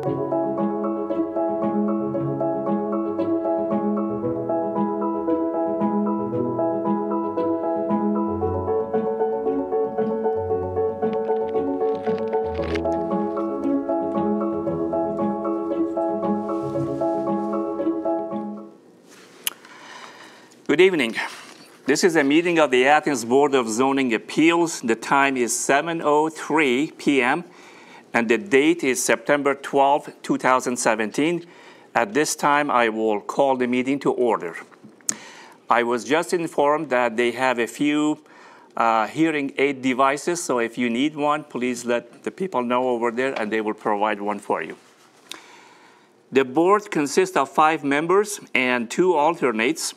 Good evening. This is a meeting of the Athens Board of Zoning Appeals. The time is 7:03 p.m. and the date is September 12, 2017. At this time, I will call the meeting to order. I was just informed that they have a few hearing aid devices, so if you need one, please let the people know over there and they will provide one for you. The board consists of 5 members and 2 alternates.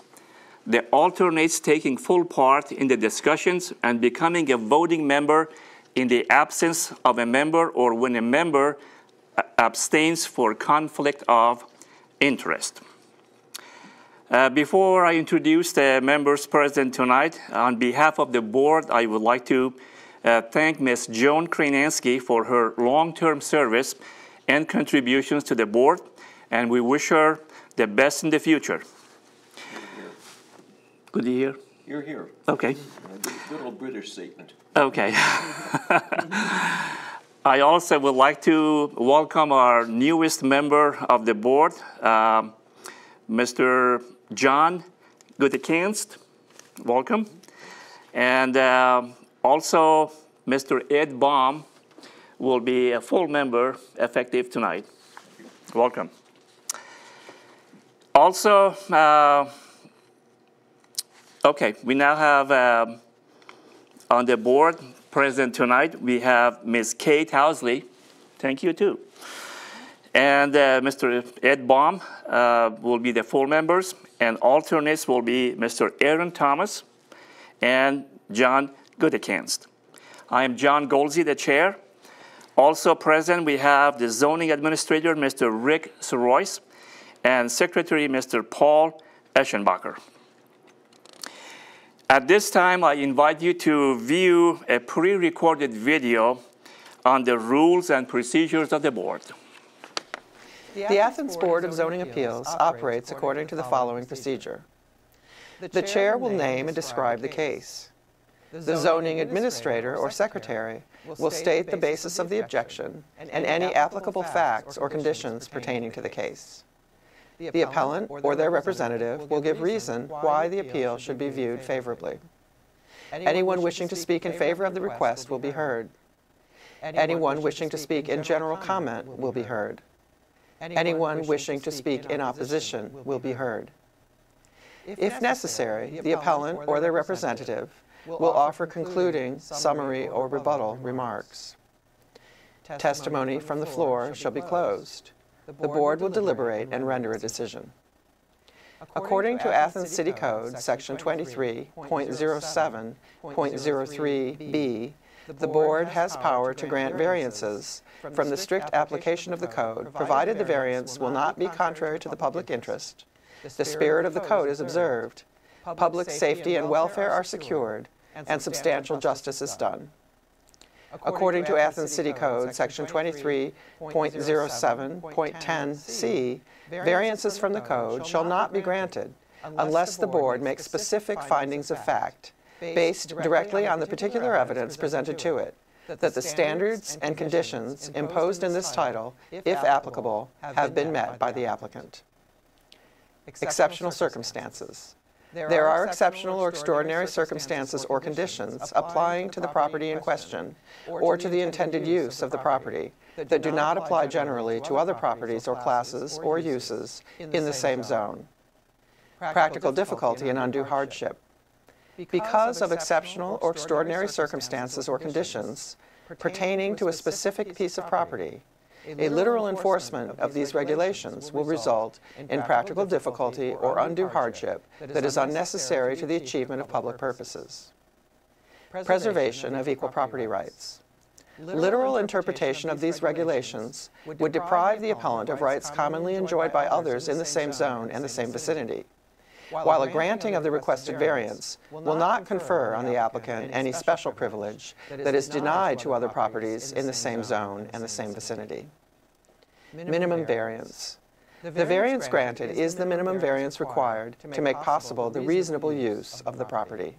The alternates taking full part in the discussions and becoming a voting member in the absence of a member or when a member abstains for conflict of interest. Before I introduce the members present tonight, on behalf of the board, I would like to thank Ms. Joan Kranansky for her long-term service and contributions to the board, and we wish her the best in the future. Good to hear. You're here. Okay. Good old British statement. Okay. I also would like to welcome our newest member of the board, Mr. John Gutekunst. Welcome. And also Mr. Ed Baum will be a full member effective tonight. Welcome. Also, okay, we now have on the board present tonight, we have Ms. Kate Housley. Thank you too. And Mr. Ed Baum will be the full members, and alternates will be Mr. Aaron Thomas and John Gutekunst. I am John Goldsey, the chair. Also present, we have the zoning administrator, Mr. Rick Sorois, and secretary, Mr. Paul Eschenbacher. At this time, I invite you to view a pre-recorded video on the rules and procedures of the board. The Athens Board of Zoning Appeals operates according to the following procedure. The chair will name and describe the case. The zoning administrator or secretary will state the basis of the objection and any applicable facts or conditions pertaining to the case. The appellant or their representative will give reason why the appeal should be viewed favorably. Anyone wishing to speak in favor of the request will be heard. Anyone wishing to speak in general comment will be heard. Anyone wishing to speak in opposition will be heard. If necessary, the appellant or their representative will offer concluding, summary, or rebuttal remarks. Testimony from the floor shall be closed. The board will deliberate and render a decision. According to Athens City Code, Section 23.07.03b, the board has power to grant variances from the strict application of the code, provided the variance will not be contrary to the public interest, the spirit of the code is observed, public safety and welfare are secured, and substantial justice is done. According to Athens City Code, Section 23.07.10c, variances from the code shall not be granted unless the board makes specific findings of fact based directly on the particular evidence presented to it, that the standards and conditions imposed in this title, if applicable, have been met by the applicant. Exceptional circumstances. There are exceptional or extraordinary circumstances or conditions applying to the property in question or to the intended use of the property that do not apply generally to other properties or classes or uses in the same zone. Practical difficulty and undue hardship. Because of exceptional or extraordinary circumstances or conditions pertaining to a specific piece of property, a literal enforcement of these regulations will result in practical difficulty or undue hardship that is unnecessary to the achievement of public purposes. Preservation of equal property rights. Literal interpretation of these regulations would deprive the appellant of rights commonly enjoyed by others in the same zone and the same vicinity, while a granting of the requested variance will not confer on the applicant any special privilege that is denied to other properties in the same zone and the same vicinity. Minimum variance. The variance granted is the minimum variance required to make possible the reasonable use of the property.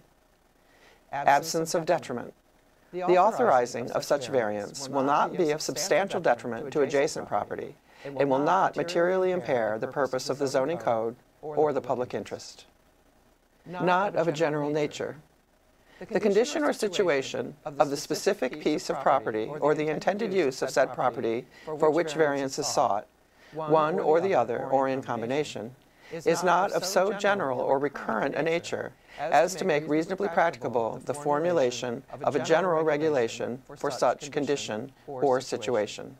Absence of detriment. The authorizing of such variance will not be of substantial detriment to adjacent property and will not materially impair the purpose of the zoning code or the public interest. Not of a general nature. The condition or situation of the specific piece of property or the intended use of said property for which variance is sought, one or the other or in combination, is not of so general or recurrent a nature as to make reasonably practicable the formulation of a general regulation for such condition or situation.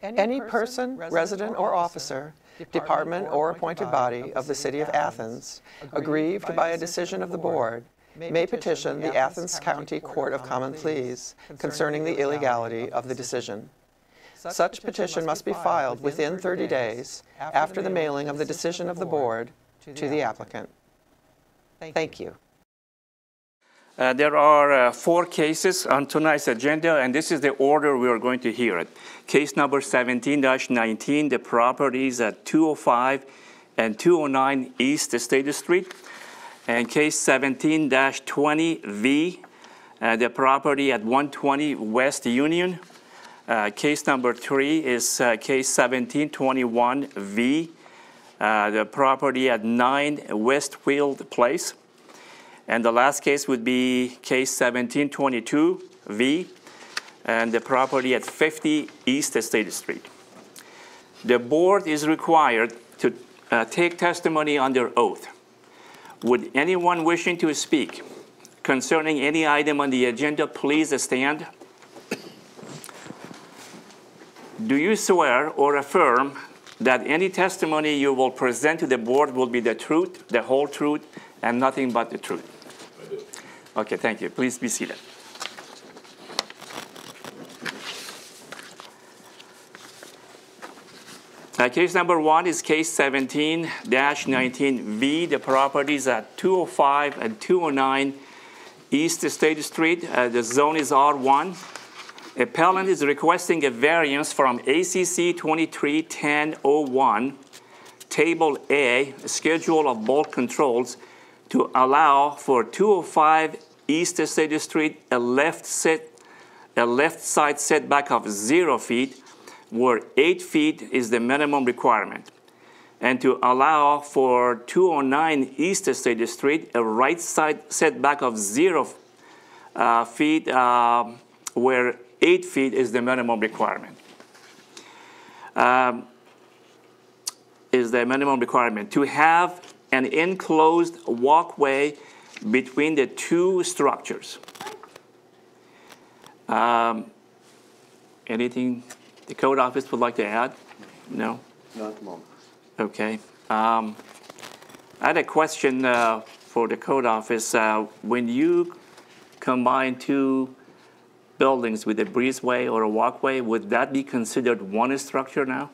Any person, resident, or officer, department, or appointed body of the City of Athens, aggrieved by a decision of the Board, may petition the Athens County Court of Common Pleas concerning the illegality of the decision. Such petition must be filed within 30 days after the mailing of the decision of the Board to the applicant. Thank you. There are 4 cases on tonight's agenda, and this is the order we are going to hear it. Case number 17-19, the properties at 205 and 209 East State Street. And case 17-20V, the property at 120 West Union. Case number 3 is case 17-21V, the property at 9 Westfield Place. And the last case would be case 17-22V, and the property at 50 East State Street. The Board is required to take testimony under oath. Would anyone wishing to speak concerning any item on the agenda please stand? Do you swear or affirm that any testimony you will present to the Board will be the truth, the whole truth, and nothing but the truth? I do. Okay, thank you. Please be seated. Case number 1 is case 17-19V. The properties at 205 and 209 East State Street. The zone is R1. Appellant is requesting a variance from ACC 23-1001, Table A, Schedule of Bulk Controls, to allow for 205 East State Street a left side setback of 0 feet, where 8 feet is the minimum requirement, and to allow for 209 East State Street a right side setback of 0 feet, where 8 feet is the minimum requirement. To have an enclosed walkway between the 2 structures. Anything the code office would like to add? No? Not at the moment. Okay. I had a question for the code office. When you combine 2 buildings with a breezeway or a walkway, would that be considered one structure now?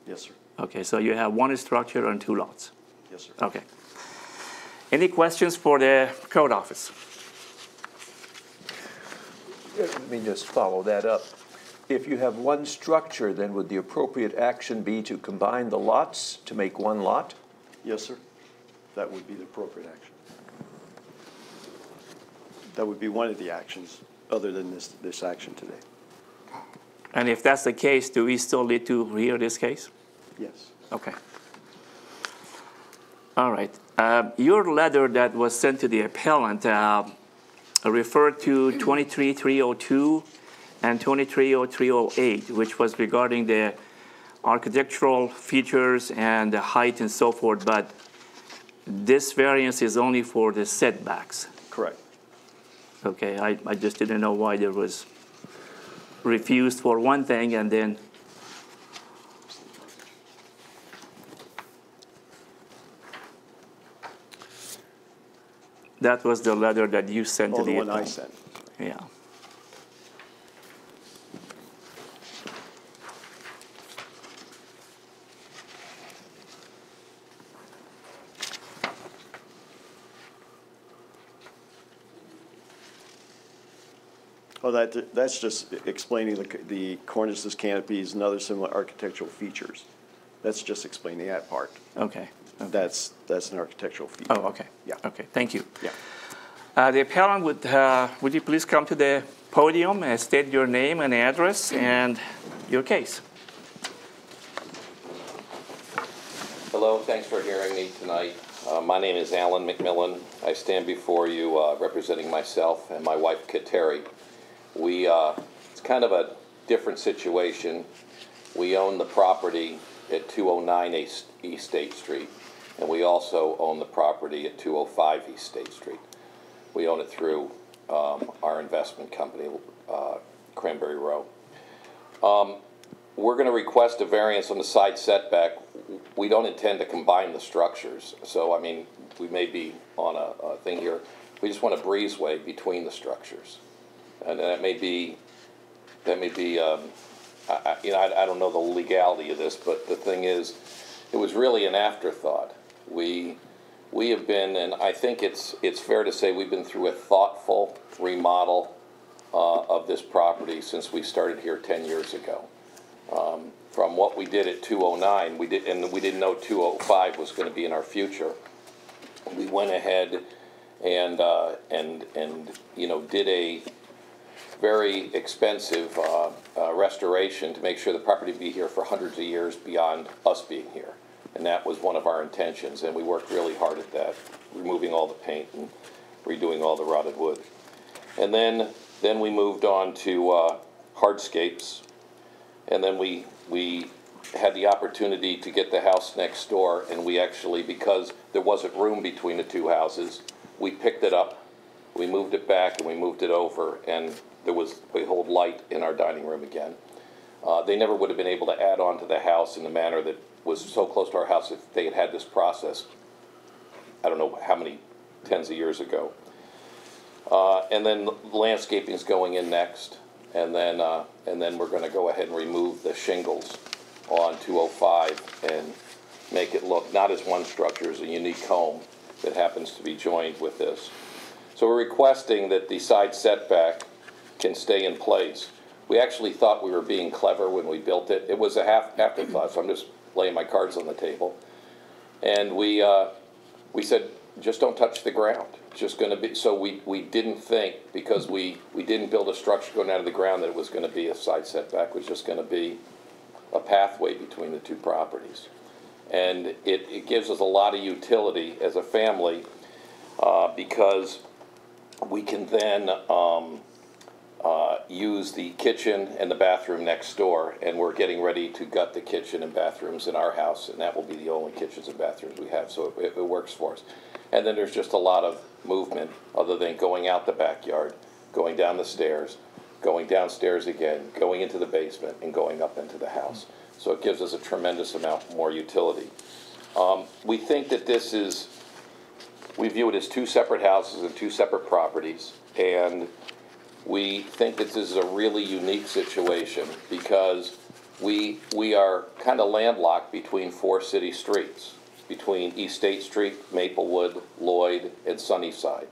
Yes, sir. Okay, so you have 1 structure on 2 lots. Yes, sir. Okay. Any questions for the code office? Let me just follow that up. If you have 1 structure, then would the appropriate action be to combine the lots to make 1 lot? Yes, sir. That would be the appropriate action. That would be one of the actions other than this action today. And if that's the case, do we still need to hear this case? Yes. Okay. All right. Your letter that was sent to the appellant referred to 23302 and 230308, which was regarding the architectural features and the height and so forth, but this variance is only for the setbacks. Correct. Okay, I just didn't know why there was refused for one thing and then that was the letter that you sent to the one I appellant. sent. Yeah. Oh, that's just explaining the cornices, canopies, and other similar architectural features. That's just explaining that part. Okay. That's an architectural feature. Oh, okay. Yeah. Okay, thank you. Yeah. The appellant, would you please come to the podium and state your name and address and your case? Hello, thanks for hearing me tonight. My name is Alan McMillan. I stand before you representing myself and my wife, Kateri. It's kind of a different situation. We own the property at 209 East State Street, and we also own the property at 205 East State Street. We own it through our investment company, Cranberry Row. We're going to request a variance on the side setback. We don't intend to combine the structures, so I mean, we may be on a thing here. We just want a breezeway between the structures, and that may be, I don't know the legality of this, but the thing is, it was really an afterthought. We have been, and I think it's fair to say we've been through a thoughtful remodel of this property since we started here 10 years ago. From what we did at 209, we didn't know 205 was going to be in our future. We went ahead and did a very expensive restoration to make sure the property would be here for hundreds of years beyond us being here. And that was one of our intentions, and we worked really hard at that, removing all the paint and redoing all the rotted wood. And then we moved on to hardscapes, and then we had the opportunity to get the house next door, and we actually, because there wasn't room between the two houses, we picked it up, we moved it back, and we moved it over, and we hold light in our dining room again. They never would have been able to add on to the house in the manner that was so close to our house if they had this process, I don't know how many tens of years ago. And then landscaping's going in next, and then we're going to go ahead and remove the shingles on 205 and make it look not as one structure, as a unique home that happens to be joined with this. So we're requesting that the side setback can stay in place. We actually thought we were being clever when we built it. It was a afterthought, so I'm just laying my cards on the table. And we said, just don't touch the ground. It's just going to be, so we didn't think, because we didn't build a structure going out of the ground, that it was going to be a side setback. It was just going to be a pathway between the two properties. And it gives us a lot of utility as a family because we can then use the kitchen and the bathroom next door, and we're getting ready to gut the kitchen and bathrooms in our house, and that will be the only kitchens and bathrooms we have, so it works for us. And then there's just a lot of movement other than going out the backyard, going down the stairs, going downstairs again, going into the basement, and going up into the house. So it gives us a tremendous amount more utility. We think that we view it as two separate houses and two separate properties, and we think that this is a really unique situation because we are kind of landlocked between four city streets, between East State Street, Maplewood, Lloyd, and Sunnyside.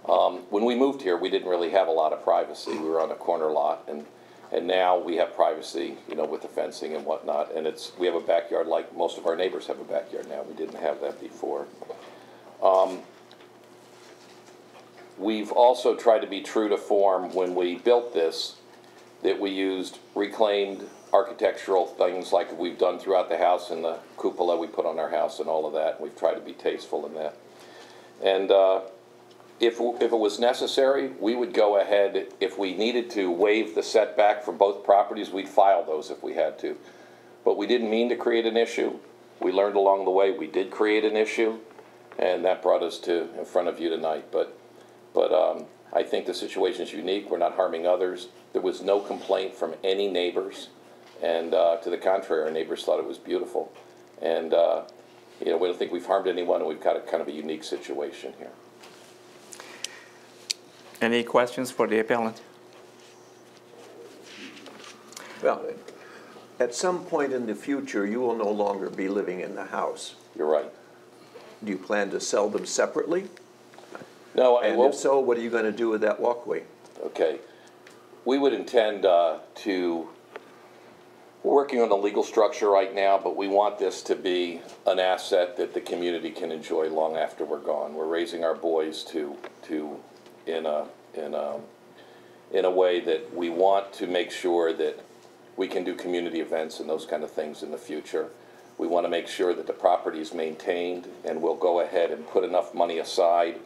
When we moved here, we didn't really have a lot of privacy. We were on a corner lot, and now we have privacy, with the fencing and whatnot, and we have a backyard like most of our neighbors have a backyard now. We didn't have that before. We've also tried to be true to form when we built this, that we used reclaimed architectural things like we've done throughout the house, and the cupola we put on our house and all of that. We've tried to be tasteful in that. And if it was necessary, we would go ahead, if we needed to waive the setback for both properties, we'd file those if we had to. But we didn't mean to create an issue. We learned along the way we did create an issue, and that brought us to in front of you tonight. But I think the situation is unique. We're not harming others. There was no complaint from any neighbors, and to the contrary, our neighbors thought it was beautiful. And we don't think we've harmed anyone, and we've got a kind of a unique situation here. Any questions for the appellant? Well, at some point in the future, you will no longer be living in the house. You're right. Do you plan to sell them separately? No, And if so, what are you going to do with that walkway? Okay. We would intend we're working on the legal structure right now, but we want this to be an asset that the community can enjoy long after we're gone. We're raising our boys in a way that we want to make sure that we can do community events and those kind of things in the future. We want to make sure that the property is maintained, and we'll go ahead and put enough money aside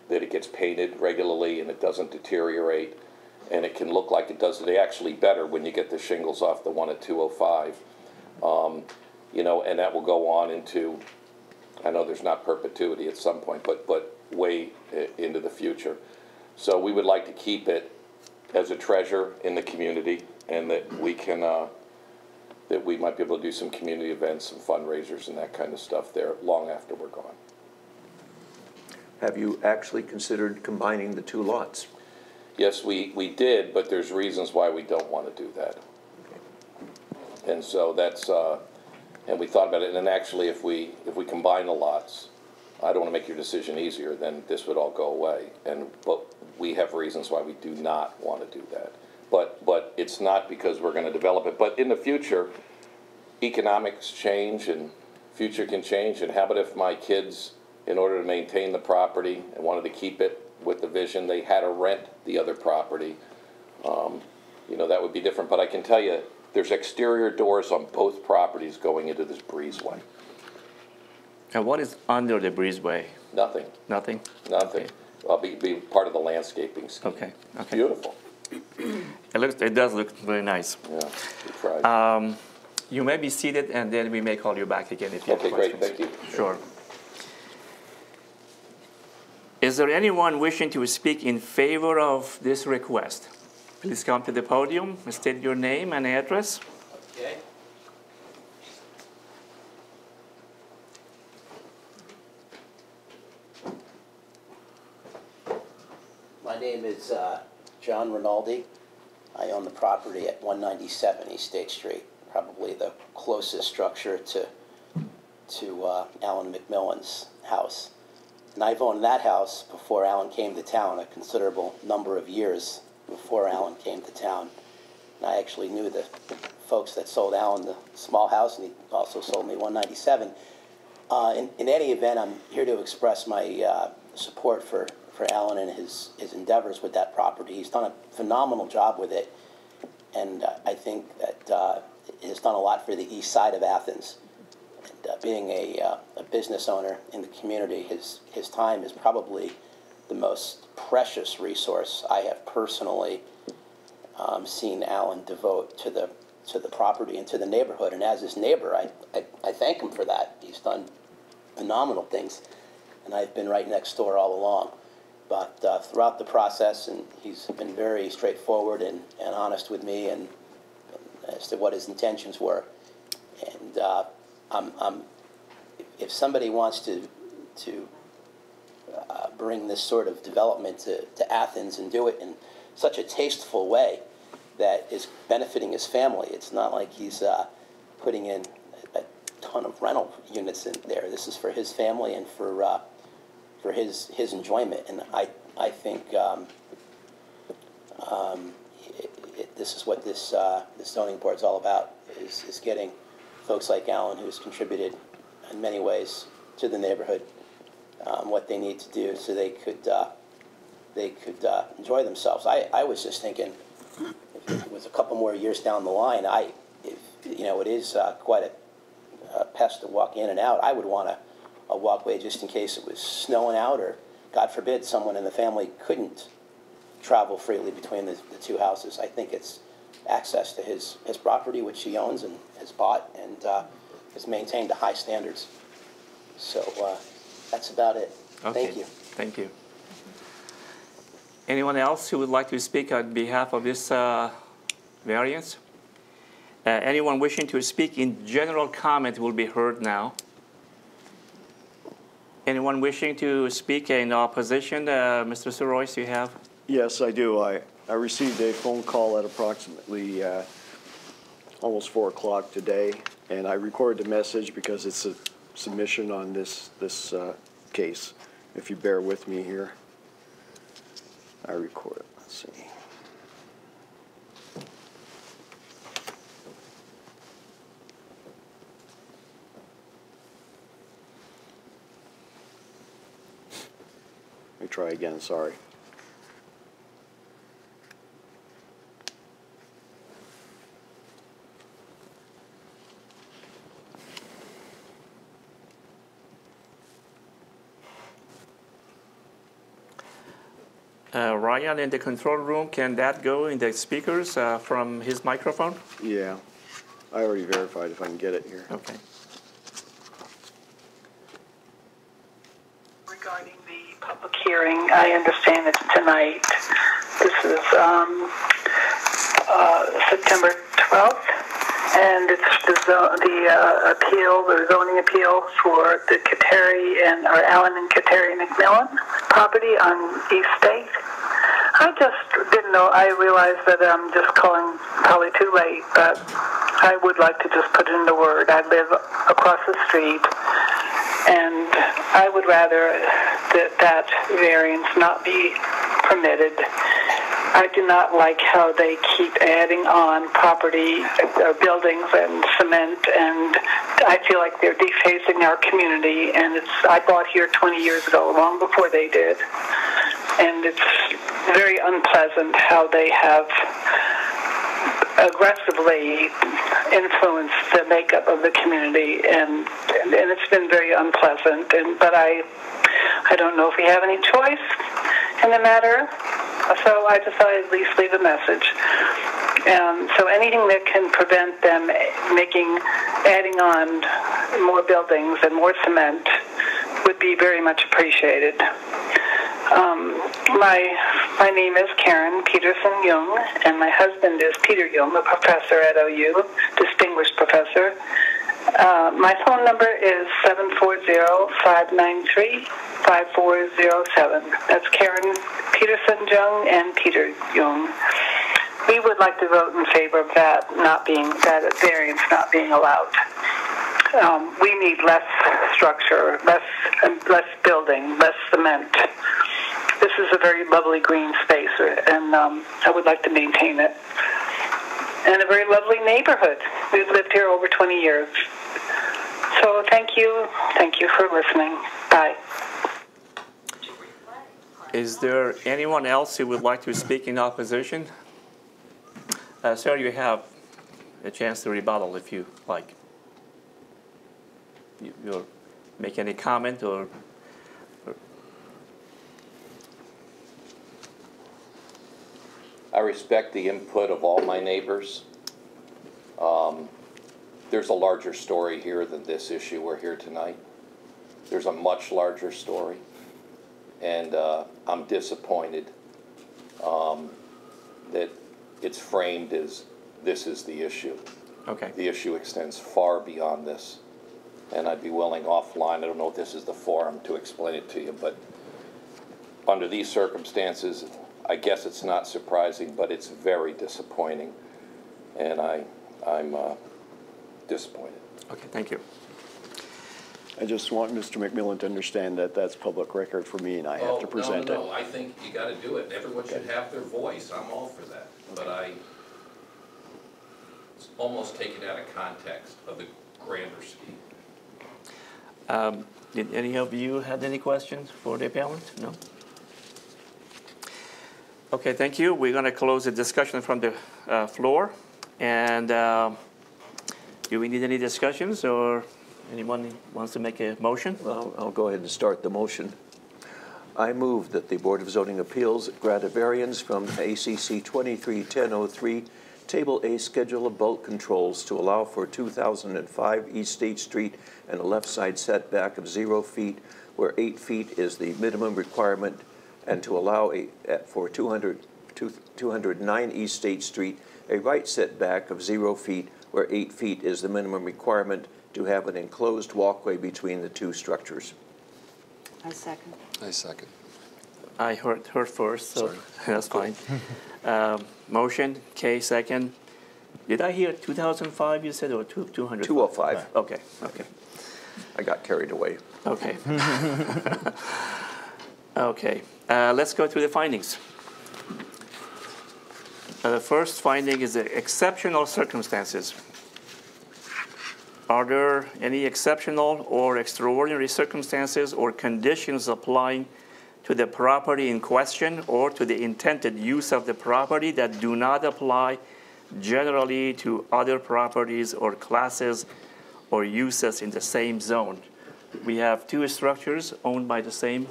that it gets painted regularly and it doesn't deteriorate, and it can look like it does today, actually better when you get the shingles off the one at 205. You know, and that will go on into, I know there's not perpetuity at some point, but way into the future. So we would like to keep it as a treasure in the community, and that we can, that we might be able to do some community events, some fundraisers and that kind of stuff there long after we're gone. Have you actually considered combining the two lots? Yes, we did, but there's reasons why we don't want to do that. And so that's, and we thought about it, and then actually if we combine the lots, I don't want to make your decision easier, then this would all go away. But we have reasons why we do not want to do that. But it's not because we're going to develop it. But in the future, economics change and future can change. And how about if my kids, in order to maintain the property and wanted to keep it with the vision, they had to rent the other property, you know, that would be different. But I can tell you, there's exterior doors on both properties going into this breezeway. And what is under the breezeway? Nothing. Nothing? Nothing. Okay. I'll be part of the landscaping scheme. Okay. Okay. Beautiful. It does look very nice. Yeah, we tried. You may be seated, and then we may call you back again if you have Okay, questions. great, thank you. Sure. Is there anyone wishing to speak in favor of this request? Please come to the podium, state your name and address. Okay. My name is John Rinaldi. I own the property at 197 East State Street, probably the closest structure to Alan McMillan's house. And I've owned that house before Alan came to town, a considerable number of years before Alan came to town. And I actually knew the folks that sold Alan the small house, and he also sold me 197. In any event, I'm here to express my support for Alan and his endeavors with that property. He's done a phenomenal job with it, and I think that he has done a lot for the east side of Athens. And being a business owner in the community, his time is probably the most precious resource I have personally seen Alan devote to the property and to the neighborhood. And as his neighbor, I thank him for that. He's done phenomenal things, and I've been right next door all along. But throughout the process, and he's been very straightforward and honest with me and as to what his intentions were. And if somebody wants to bring this sort of development to Athens and do it in such a tasteful way that is benefiting his family, it's not like he's putting in a ton of rental units in there. This is for his family and for his enjoyment, and I think this is what this zoning board is all about, is getting folks like Alan, who's contributed in many ways to the neighborhood, what they need to do so they could enjoy themselves. I was just thinking, if it was a couple more years down the line, it is quite a pest to walk in and out. I would want a walkway just in case it was snowing out, or God forbid someone in the family couldn't travel freely between the two houses. I think it's access to his property, which he owns and has bought and has maintained to high standards. So that's about it. Okay. Thank you. Thank you. Anyone else who would like to speak on behalf of this variance? Anyone wishing to speak in general comment will be heard now. Anyone wishing to speak in opposition? Mr. Sorois, you have? Yes, I do. I received a phone call at approximately almost 4 o'clock today, and I recorded the message because it's a submission on this case. If you bear with me here, I record it. Let's see. try again, sorry. Ryan in the control room, can that go in the speakers from his microphone? Yeah, I already verified if I can get it here. Okay. Regarding the public hearing, I understand it's tonight. This is September 12th, and it's the appeal, the zoning appeal for the or Allen and Kateri McMillan property on East State. I just didn't know. I realized that I'm just calling probably too late, but I would like to just put in the word. I live across the street, and I would rather that variance not be permitted. I do not like how they keep adding on property, buildings and cement, and I feel like they're defacing our community. And I bought here 20 years ago, long before they did, and it's very unpleasant how they have aggressively influenced the makeup of the community, and it's been very unpleasant. But I don't know if we have any choice in the matter. So I just thought I'd at least leave a message. So anything that can prevent them adding on more buildings and more cement would be very much appreciated. My name is Karen Peterson Jung, and my husband is Peter Jung, a professor at OU, distinguished professor. My phone number is 740-593-5407. That's Karen Peterson Jung and Peter Jung. We would like to vote in favor of that variance not being allowed. We need less structure, less building, less cement. This is a very lovely green space, and I would like to maintain it. And a very lovely neighborhood. We've lived here over 20 years. So thank you for listening. Bye. Is there anyone else who would like to speak in opposition? Sir, you have a chance to rebuttal if you like. You'll make any comment or I respect the input of all my neighbors. There's a larger story here than this issue we're here tonight. There's a much larger story, and I'm disappointed that it's framed as this is the issue. okay. The issue extends far beyond this, and I'd be willing offline, I don't know if this is the forum to explain it to you, but under these circumstances, I guess it's not surprising, but it's very disappointing, and I'm disappointed. Okay, thank you. I just want Mr. McMillan to understand that that's public record for me, and I have to present it. No, I think you got to do it. Everyone should have their voice. I'm all for that. But it's almost taken out of context of the grander scheme. Did any of you have any questions for the appellant? No? Okay, thank you. We're going to close the discussion from the floor. And do we need any discussions, or anyone wants to make a motion? Well, I'll go ahead and start the motion. I move that the Board of Zoning Appeals grant a variance from ACC 23-1003, Table A Schedule of Bulk Controls to allow for 2005 East State Street and a left side setback of 0 feet, where 8 feet is the minimum requirement, and to allow for 209 East State Street a right setback of 0 feet, where 8 feet is the minimum requirement, to have an enclosed walkway between the two structures. I second. I second. I heard first, so Sorry. that's fine. Motion, Kay second. Did I hear 2005 you said, or 200? 205. Okay, okay, I got carried away. okay. Okay, let's go through the findings. The first finding is exceptional circumstances. Are there any exceptional or extraordinary circumstances or conditions applying to the property in question or to the intended use of the property that do not apply generally to other properties or classes or uses in the same zone. We have two structures owned by the same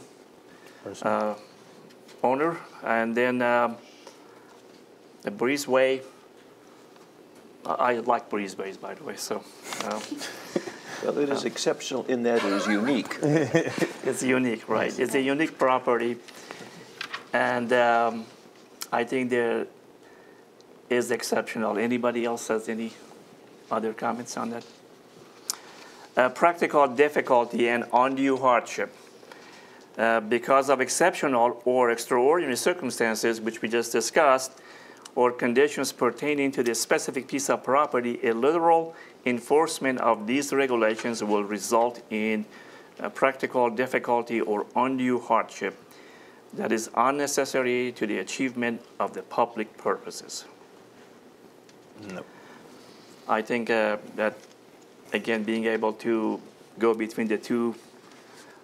owner, and then the breezeway. I like breezeways, by the way, so. Well, it is exceptional in that it is unique. It's unique, right? It's a unique property, and I think there is exceptional. Anybody else has any other comments on that? Practical difficulty and undue hardship. Because of exceptional or extraordinary circumstances, which we just discussed, or conditions pertaining to the specific piece of property, a literal enforcement of these regulations will result in practical difficulty or undue hardship that is unnecessary to the achievement of the public purposes. No. I think that, again, being able to go between the two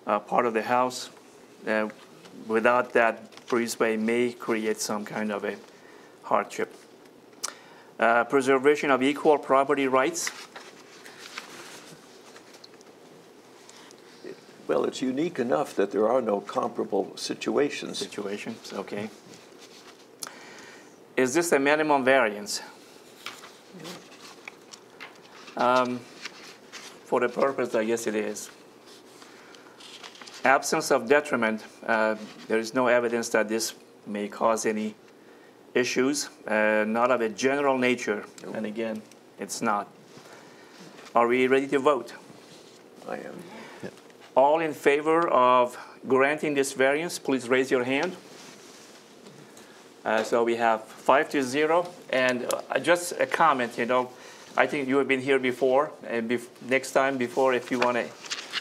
part of the house without that breezeway may create some kind of a hardship. Preservation of equal property rights. Well, it's unique enough that there are no comparable situations. Okay. Is this a minimum variance? For the purpose, I guess it is. Absence of detriment. There is no evidence that this may cause any issues, not of a general nature. Nope. And again, it's not. Are we ready to vote? I am. Yep. All in favor of granting this variance, please raise your hand. So we have 5-0. And just a comment, I think you have been here before. And next time, if you want to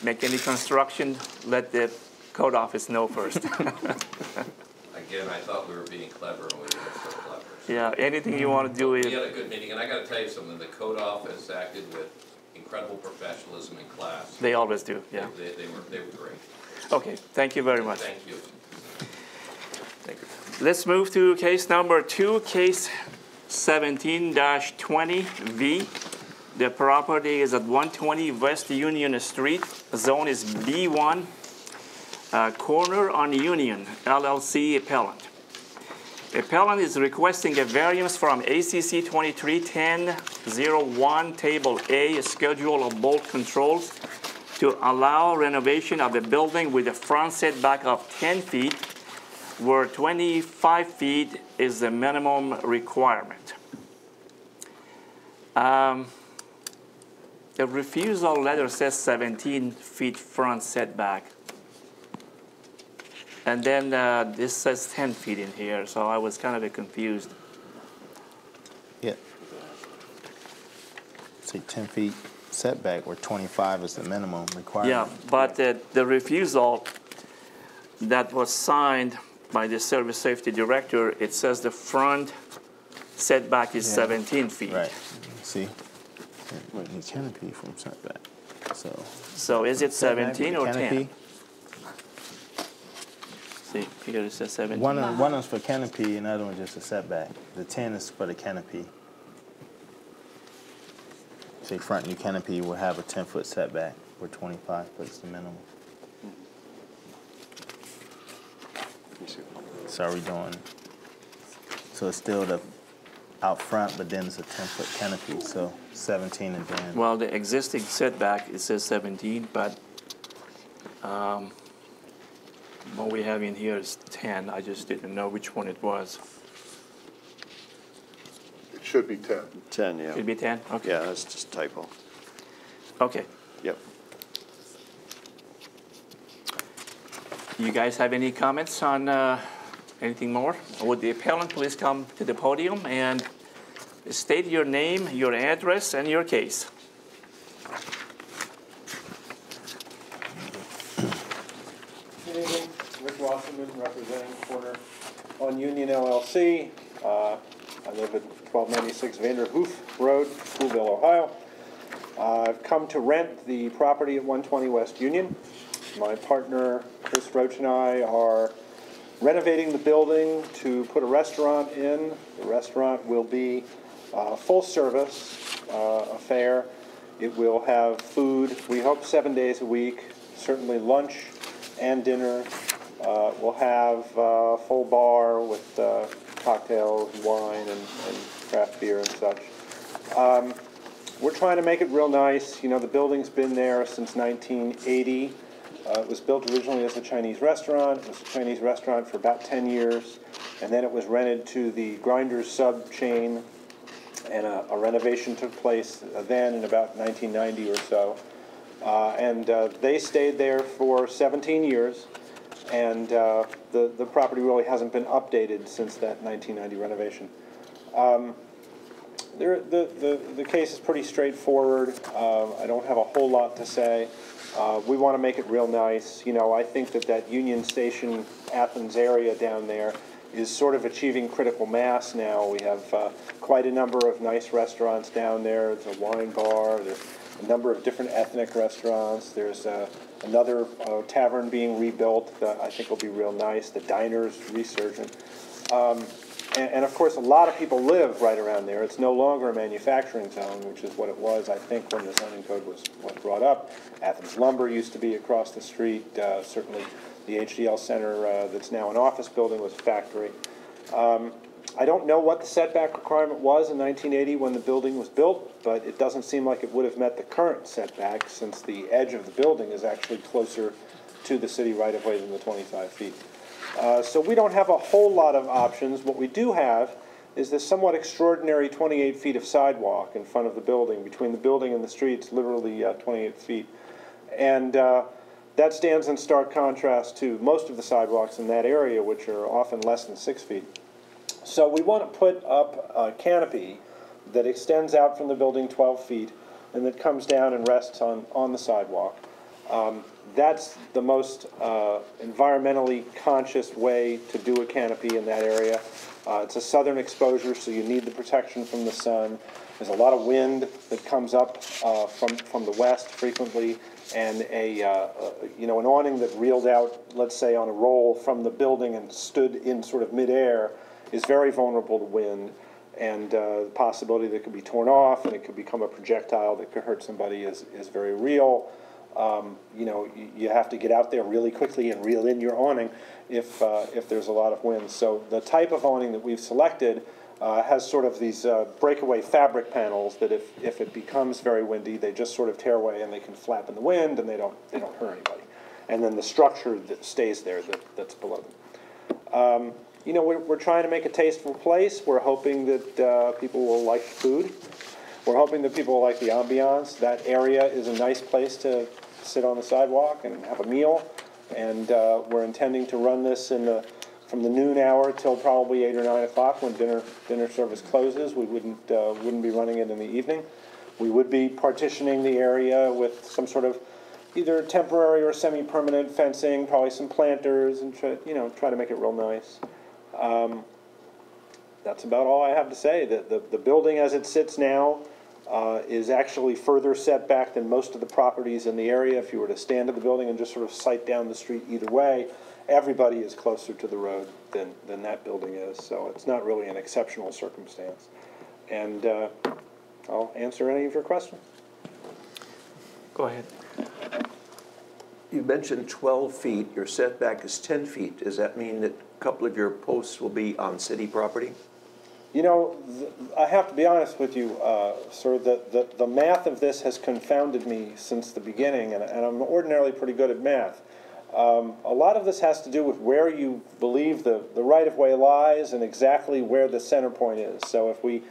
make any construction, let the code office know first. Again, I thought we were being clever and we weren't so clever. Yeah, anything you want to do. We had a good meeting, and I got to tell you something. The code office acted with incredible professionalism and class. They always do, yeah. They were great. Okay, thank you very much. Thank you. Thank you. Let's move to case number 2, case 17-20V. The property is at 120 West Union Street. Zone is B1. Corner on Union, LLC appellant. Appellant is requesting a variance from ACC 23-10-01, Table A, Schedule of Bolt Controls, to allow renovation of the building with a front setback of 10 feet, where 25 feet is the minimum requirement. The refusal letter says 17 feet front setback. And then this says 10 feet in here, so I was kind of confused. Yeah. Say 10 feet setback where 25 is the minimum requirement. Yeah, but the refusal that was signed by the service safety director, it says the front setback is 17 feet. Right. See? The canopy from setback. So is it 17 or 10? Canopy. See, here it says 17. One is for canopy, and the other one just a setback. The 10 is for the canopy. Say front new canopy will have a 10-foot setback, where 25 foot is the minimum. So are we doing? So it's still the out front, but then it's a 10-foot canopy, so 17 and then. Well, the existing setback, it says 17, but what we have in here is 10. I just didn't know which one it was. It should be 10. 10, yeah. Should be 10? Okay. Yeah, that's just typo. Okay. Yep. You guys have any comments on anything more? Would the appellant please come to the podium and state your name, your address, and your case? Good evening, Rick Wasserman, representing Corner on Union LLC. I live at 1296 Vanderhoof Road, Schoolville, Ohio. I've come to rent the property at 120 West Union. My partner, Chris Roach, and I are renovating the building to put a restaurant in. The restaurant will be a full-service affair. It will have food, we hope 7 days a week, certainly lunch and dinner. We'll have a full bar with cocktails, wine, and craft beer and such. We're trying to make it real nice. You know, the building's been there since 1980. It was built originally as a Chinese restaurant. It was a Chinese restaurant for about 10 years, and then it was rented to the Grinders sub chain, and a renovation took place then in about 1990 or so. They stayed there for 17 years, and the property really hasn't been updated since that 1990 renovation. The case is pretty straightforward. I don't have a whole lot to say. We want to make it real nice. You know, I think that Union Station, Athens area down there is sort of achieving critical mass now. We have quite a number of nice restaurants down there. There's a wine bar. There's a number of different ethnic restaurants. There's another tavern being rebuilt that I think will be real nice. The diner's resurgent. And of course, a lot of people live right around there. It's no longer a manufacturing zone, which is what it was, I think, when the zoning code was brought up. Athens Lumber used to be across the street. Certainly, the HDL Center that's now an office building was a factory. I don't know what the setback requirement was in 1980 when the building was built, but it doesn't seem like it would have met the current setback since the edge of the building is actually closer to the city right-of-way than the 25 feet. So we don't have a whole lot of options. What we do have is this somewhat extraordinary 28 feet of sidewalk in front of the building. Between the building and the street, it's literally 28 feet. And that stands in stark contrast to most of the sidewalks in that area, which are often less than 6 feet. So we want to put up a canopy that extends out from the building 12 feet and that comes down and rests on the sidewalk. That's the most environmentally conscious way to do a canopy in that area. It's a southern exposure, so you need the protection from the sun. There's a lot of wind that comes up from the west frequently, and an awning that reeled out, let's say, on a roll from the building and stood in sort of midair is very vulnerable to wind, and the possibility that it could be torn off and it could become a projectile that could hurt somebody is very real. You have to get out there really quickly and reel in your awning if there's a lot of wind. So the type of awning that we've selected has sort of these breakaway fabric panels that if it becomes very windy, they just sort of tear away and they can flap in the wind and they don't hurt anybody. And then the structure that stays there that's below them. We're trying to make a tasteful place. We're hoping that people will like the food. We're hoping that people will like the ambiance. That area is a nice place to sit on the sidewalk and have a meal. And we're intending to run this from the noon hour till probably 8 or 9 o'clock when dinner service closes. We wouldn't be running it in the evening. We would be partitioning the area with some sort of either temporary or semi-permanent fencing, probably some planters, and try to make it real nice. That's about all I have to say. The building as it sits now is actually further set back than most of the properties in the area. If you were to stand at the building and just sort of sight down the street either way, everybody is closer to the road than that building is. So it's not really an exceptional circumstance. And I'll answer any of your questions. Go ahead. You mentioned 12 feet. Your setback is 10 feet. Does that mean that a couple of your posts will be on city property? I have to be honest with you, sir, the math of this has confounded me since the beginning, and I'm ordinarily pretty good at math. A lot of this has to do with where you believe the right-of-way lies and exactly where the center point is. So if we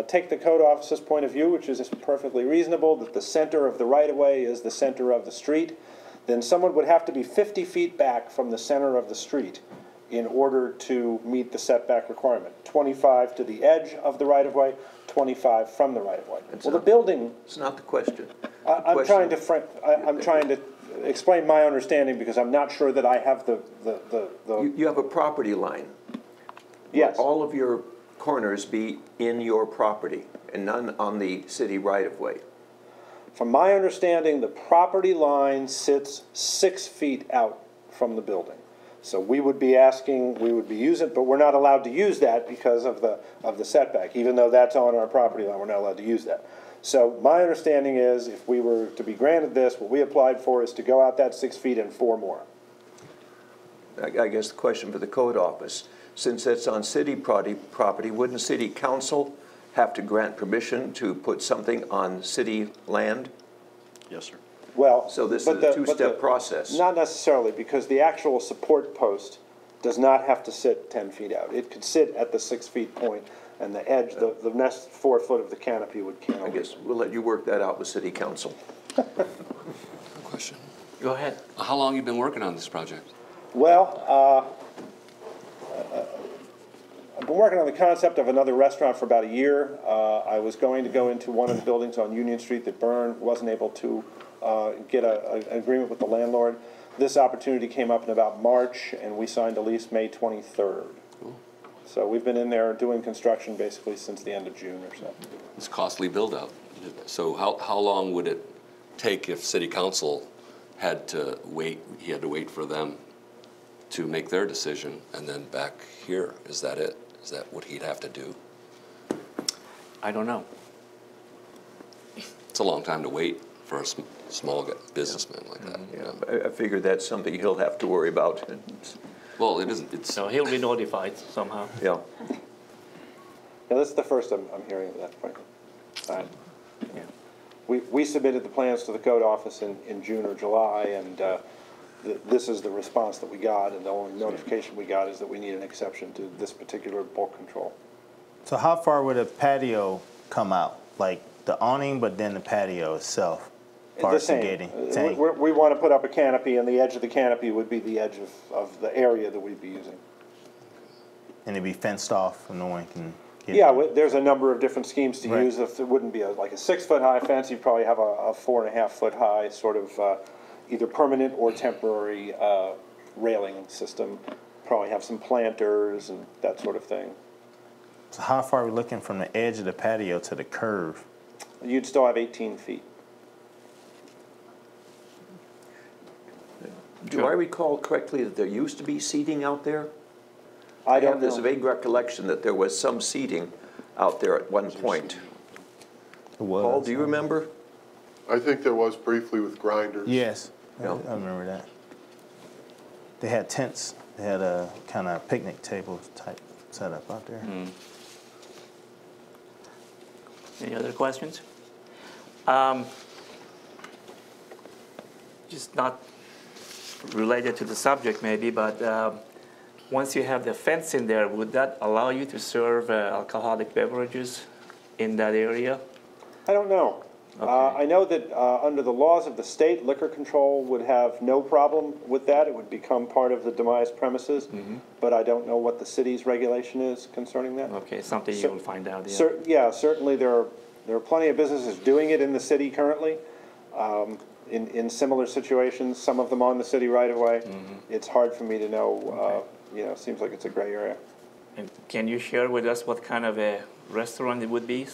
take the code officer's point of view, which is perfectly reasonable, that the center of the right-of-way is the center of the street, then someone would have to be 50 feet back from the center of the street in order to meet the setback requirement. 25 to the edge of the right-of-way, 25 from the right-of-way. The building... It's not the question. I'm trying to explain my understanding because I'm not sure that I have the... You have a property line. Yes. Will all of your corners be in your property and none on the city right-of-way? From my understanding, the property line sits 6 feet out from the building. So we would be asking, we would be using, but we're not allowed to use that because of the setback. Even though that's on our property line, we're not allowed to use that. So my understanding is if we were to be granted this, what we applied for is to go out that 6 feet and 4 more. I guess the question for the code office, since it's on city property, wouldn't city council have to grant permission to put something on city land? Yes, sir. Well, So this is a two-step process. Not necessarily, because the actual support post does not have to sit 10 feet out. It could sit at the 6 feet point, and the edge, the next 4 foot of the canopy would cantilever. I guess we'll let you work that out with city council. Question. Go ahead. How long have you been working on this project? Well, I've been working on the concept of another restaurant for about a year. I was going to go into one of the buildings on Union Street that burned, wasn't able to get an agreement with the landlord. This opportunity came up in about March, and we signed a lease May 23rd. Cool. So we've been in there doing construction basically since the end of June or so. It's a costly build-out. So how long would it take if city council had to wait, he had to wait for them to make their decision, and then back here? Is that it? Is that what he'd have to do? I don't know. It's a long time to wait for a small businessman like that. Yeah, I figured that's something he'll have to worry about. Well, it isn't. It's So he'll be notified somehow. Yeah. Yeah, this is the first I'm hearing of that, frankly. We submitted the plans to the code office in June or July, and this is the response that we got, and the only notification we got is that we need an exception to this particular bulk control. So how far would a patio come out? Like the awning, but then the patio itself? The same. We want to put up a canopy, and the edge of the canopy would be the edge of the area that we'd be using. And it'd be fenced off, and no one can get Yeah, there's a number of different schemes to Right. use. If it wouldn't be like a 6 foot high fence, you'd probably have a 4.5 foot high sort of either permanent or temporary railing system. Probably have some planters and that sort of thing. So how far are we looking from the edge of the patio to the curve? You'd still have 18 feet. Do I recall correctly that there used to be seating out there? I I don't have this know. vague recollection that there was some seating out there at one point. It was. Paul, do you remember? I think there was briefly with grinders. Yes, Yeah. I remember that. They had tents. They had a kind of picnic table type setup out there. Any other questions? Just not related to the subject maybe, but once you have the fence in there, would that allow you to serve alcoholic beverages in that area? I don't know. Okay. I know that under the laws of the state, liquor control would have no problem with that. It would become part of the demised premises, but I don't know what the city's regulation is concerning that. Okay, something you will find out. Yeah, certainly there are plenty of businesses doing it in the city currently, in similar situations, some of them on the city right of way. It's hard for me to know, it seems like it's a gray area. And can you share with us what kind of a restaurant it would be?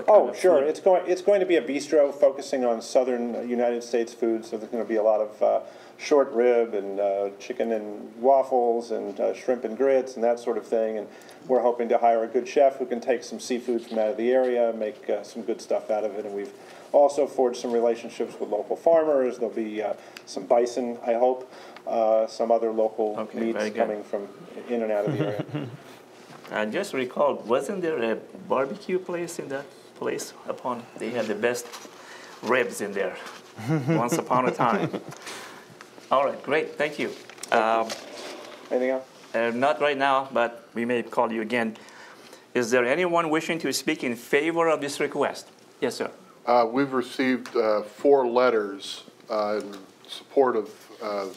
Oh, sure. It's going to be a bistro focusing on southern United States food. So there's going to be a lot of short rib and chicken and waffles and shrimp and grits and that sort of thing. And we're hoping to hire a good chef who can take some seafood from out of the area, make some good stuff out of it. And we've also forged some relationships with local farmers. There'll be some bison, I hope, some other local meats coming from in and out of the area. I just recalled, wasn't there a barbecue place in that place? They had the best ribs in there once upon a time. All right, great, thank you. Anything else? Not right now, but we may call you again. Is there anyone wishing to speak in favor of this request? Yes, sir. We've received 4 letters in support of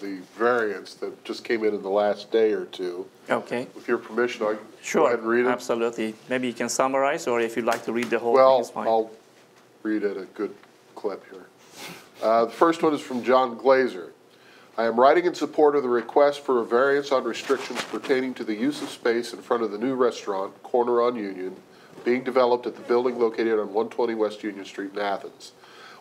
the variance that just came in the last day or two. Okay. With your permission, I'll Sure, go ahead and read it. absolutely. Maybe you can summarize, or if you'd like to read the whole Well, thing, it's fine. I'll read it a good clip here. The first one is from John Glazer. I am writing in support of the request for a variance on restrictions pertaining to the use of space in front of the new restaurant, Corner on Union, being developed at the building located on 120 West Union Street in Athens.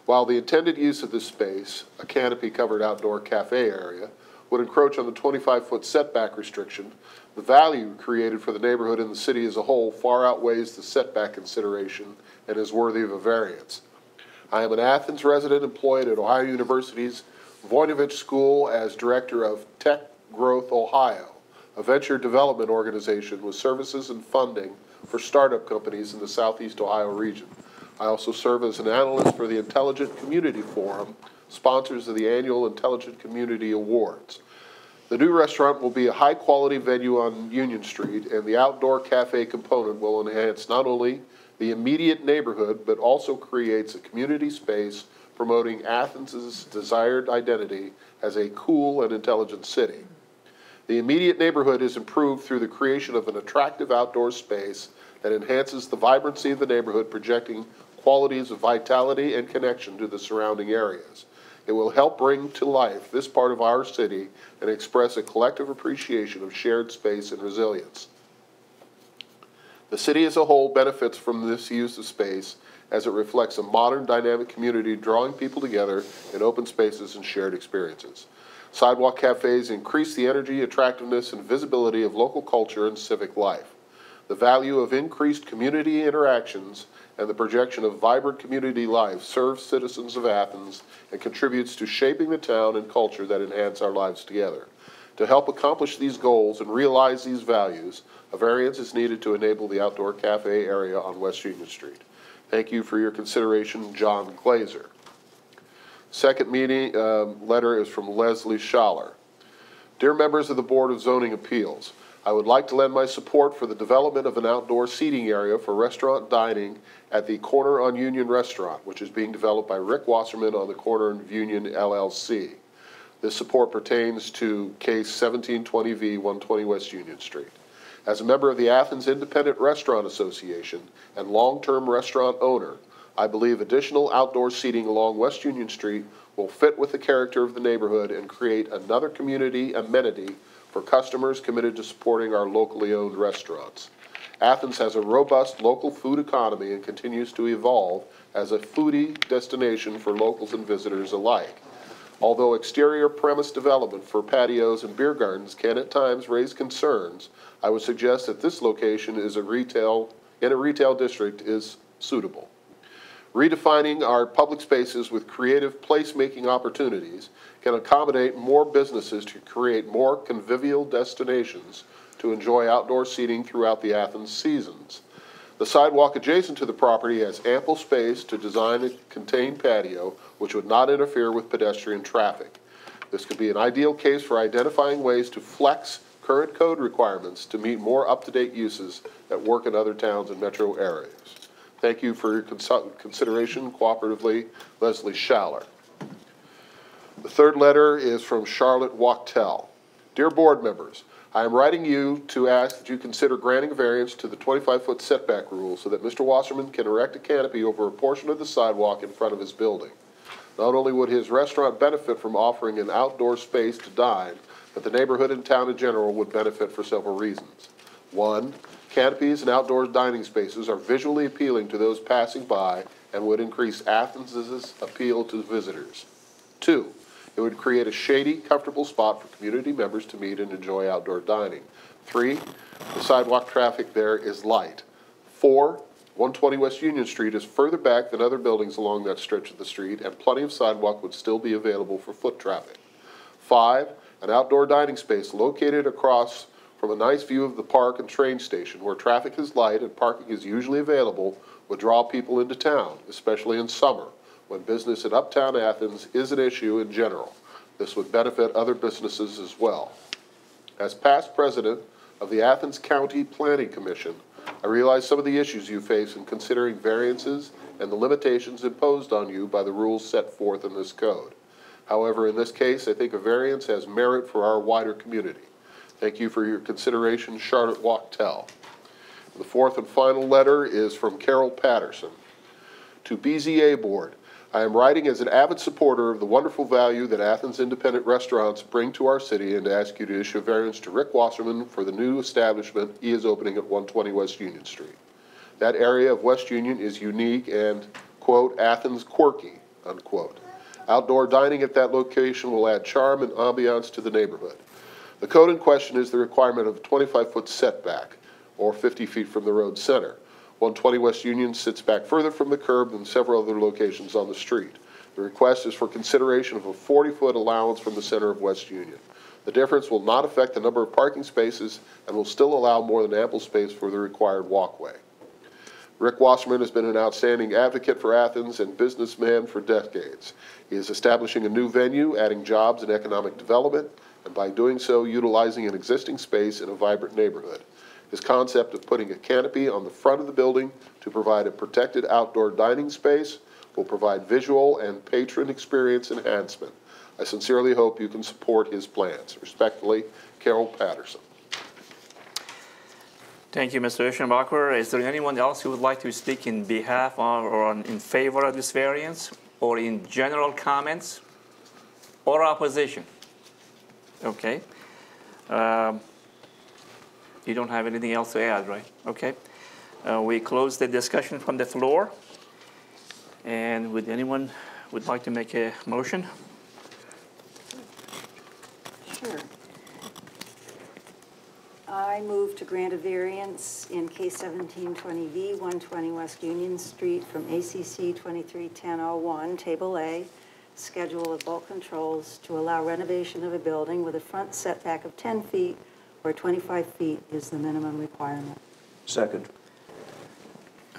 While the intended use of this space, a canopy-covered outdoor cafe area, would encroach on the 25-foot setback restriction, the value created for the neighborhood and the city as a whole far outweighs the setback consideration and is worthy of a variance. I am an Athens resident employed at Ohio University's Voinovich School as Director of Tech Growth Ohio, a venture development organization with services and funding for startup companies in the Southeast Ohio region. I also serve as an analyst for the Intelligent Community Forum, sponsors of the annual Intelligent Community Awards. The new restaurant will be a high-quality venue on Union Street, and the outdoor cafe component will enhance not only the immediate neighborhood, but also creates a community space promoting Athens' desired identity as a cool and intelligent city. The immediate neighborhood is improved through the creation of an attractive outdoor space that enhances the vibrancy of the neighborhood, projecting qualities of vitality and connection to the surrounding areas. It will help bring to life this part of our city and express a collective appreciation of shared space and resilience. The city as a whole benefits from this use of space as it reflects a modern, dynamic community drawing people together in open spaces and shared experiences. Sidewalk cafes increase the energy, attractiveness, and visibility of local culture and civic life. The value of increased community interactions and the projection of vibrant community life serves citizens of Athens and contributes to shaping the town and culture that enhance our lives together. To help accomplish these goals and realize these values, a variance is needed to enable the outdoor cafe area on West Union Street. Thank you for your consideration, John Glazer. Second letter is from Leslie Schaller. Dear members of the Board of Zoning Appeals, I would like to lend my support for the development of an outdoor seating area for restaurant dining at the Corner on Union restaurant, which is being developed by Rick Wasserman on the Corner of Union LLC. This support pertains to case 1720V 120 West Union Street. As a member of the Athens Independent Restaurant Association and long-term restaurant owner, I believe additional outdoor seating along West Union Street will fit with the character of the neighborhood and create another community amenity for customers committed to supporting our locally owned restaurants. Athens has a robust local food economy and continues to evolve as a foodie destination for locals and visitors alike. Although exterior premise development for patios and beer gardens can at times raise concerns, I would suggest that this location in a retail district is suitable. Redefining our public spaces with creative placemaking opportunities can accommodate more businesses to create more convivial destinations to enjoy outdoor seating throughout the Athens seasons. The sidewalk adjacent to the property has ample space to design a contained patio which would not interfere with pedestrian traffic. This could be an ideal case for identifying ways to flex current code requirements to meet more up-to-date uses that work in other towns and metro areas. Thank you for your consideration. Cooperatively, Leslie Schaller. The third letter is from Charlotte Wachtel. Dear board members, I am writing you to ask that you consider granting a variance to the 25-foot setback rule so that Mr. Wasserman can erect a canopy over a portion of the sidewalk in front of his building. Not only would his restaurant benefit from offering an outdoor space to dine, but the neighborhood and town in general would benefit for several reasons. One, canopies and outdoor dining spaces are visually appealing to those passing by and would increase Athens' appeal to visitors. Two, it would create a shady, comfortable spot for community members to meet and enjoy outdoor dining. Three, the sidewalk traffic there is light. Four, 120 West Union Street is further back than other buildings along that stretch of the street, and plenty of sidewalk would still be available for foot traffic. Five, an outdoor dining space located across from a nice view of the park and train station where traffic is light and parking is usually available would draw people into town, especially in summer, when business in uptown Athens is an issue in general. This would benefit other businesses as well. As past president of the Athens County Planning Commission, I realize some of the issues you face in considering variances and the limitations imposed on you by the rules set forth in this code. However, in this case, I think a variance has merit for our wider community. Thank you for your consideration, Charlotte Wachtel. The fourth and final letter is from Carol Patterson. To BZA Board, I am writing as an avid supporter of the wonderful value that Athens independent restaurants bring to our city and to ask you to issue a variance to Rick Wasserman for the new establishment he is opening at 120 West Union Street. That area of West Union is unique and, quote, Athens quirky, unquote. Outdoor dining at that location will add charm and ambiance to the neighborhood. The code in question is the requirement of a 25-foot setback, or 50 feet from the road center. 120 West Union sits back further from the curb than several other locations on the street. The request is for consideration of a 40-foot allowance from the center of West Union. The difference will not affect the number of parking spaces and will still allow more than ample space for the required walkway. Rick Wasserman has been an outstanding advocate for Athens and businessman for decades. He is establishing a new venue, adding jobs and economic development, and by doing so, utilizing an existing space in a vibrant neighborhood. His concept of putting a canopy on the front of the building to provide a protected outdoor dining space will provide visual and patron experience enhancement. I sincerely hope you can support his plans. Respectfully, Carol Patterson. Thank you, Mr. Eschenbacher. Is there anyone else who would like to speak in behalf or in favor of this variance, or in general comments or opposition? Okay. You don't have anything else to add, right? Okay. We close the discussion from the floor. And would anyone like to make a motion? Sure. I move to grant a variance in case 1720V, 120 West Union Street from ACC 231001, Table A, schedule of bulk controls to allow renovation of a building with a front setback of 10 feet where 25 feet is the minimum requirement. Second.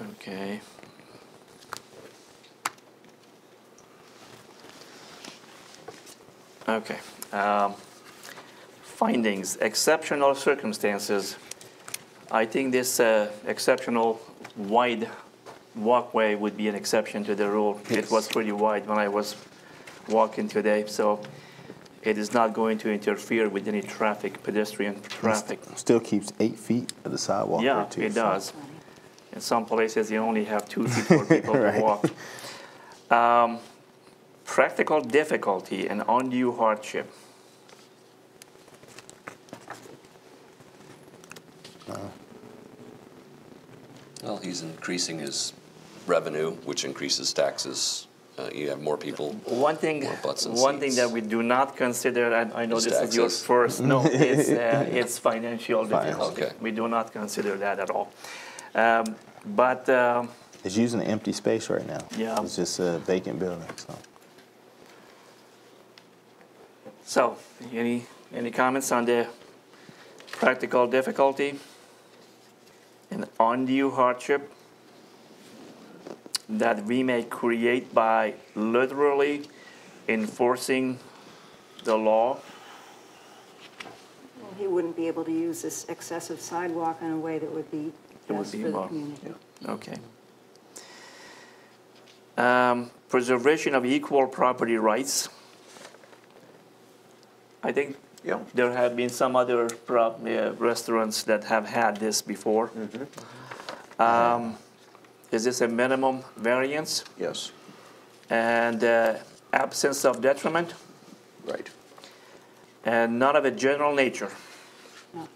Okay. Okay. Findings, exceptional circumstances. I think this exceptional wide walkway would be an exception to the rule. Yes. It was pretty wide when I was walking today, so it is not going to interfere with any traffic, pedestrian traffic. Still keeps 8 feet of the sidewalk. Yeah, too, it so. does. In some places, you only have 2 feet for people right. to walk. Practical difficulty and undue hardship. Well, he's increasing his revenue, which increases taxes. You have more people. One thing that we do not consider, and I know this taxes. Is your first. No, it's financial difficulty. Okay. We do not consider that at all. It's using an empty space right now. Yeah. It's just a vacant building. So, any comments on the practical difficulty and undue hardship that we may create by literally enforcing the law? Well, he wouldn't be able to use this excessive sidewalk in a way that would be best for the community. Yeah. Okay. Preservation of equal property rights. I think there have been some other restaurants that have had this before. Mm-hmm. Is this a minimum variance? Yes. And absence of detriment? Right. And none of a general nature? No.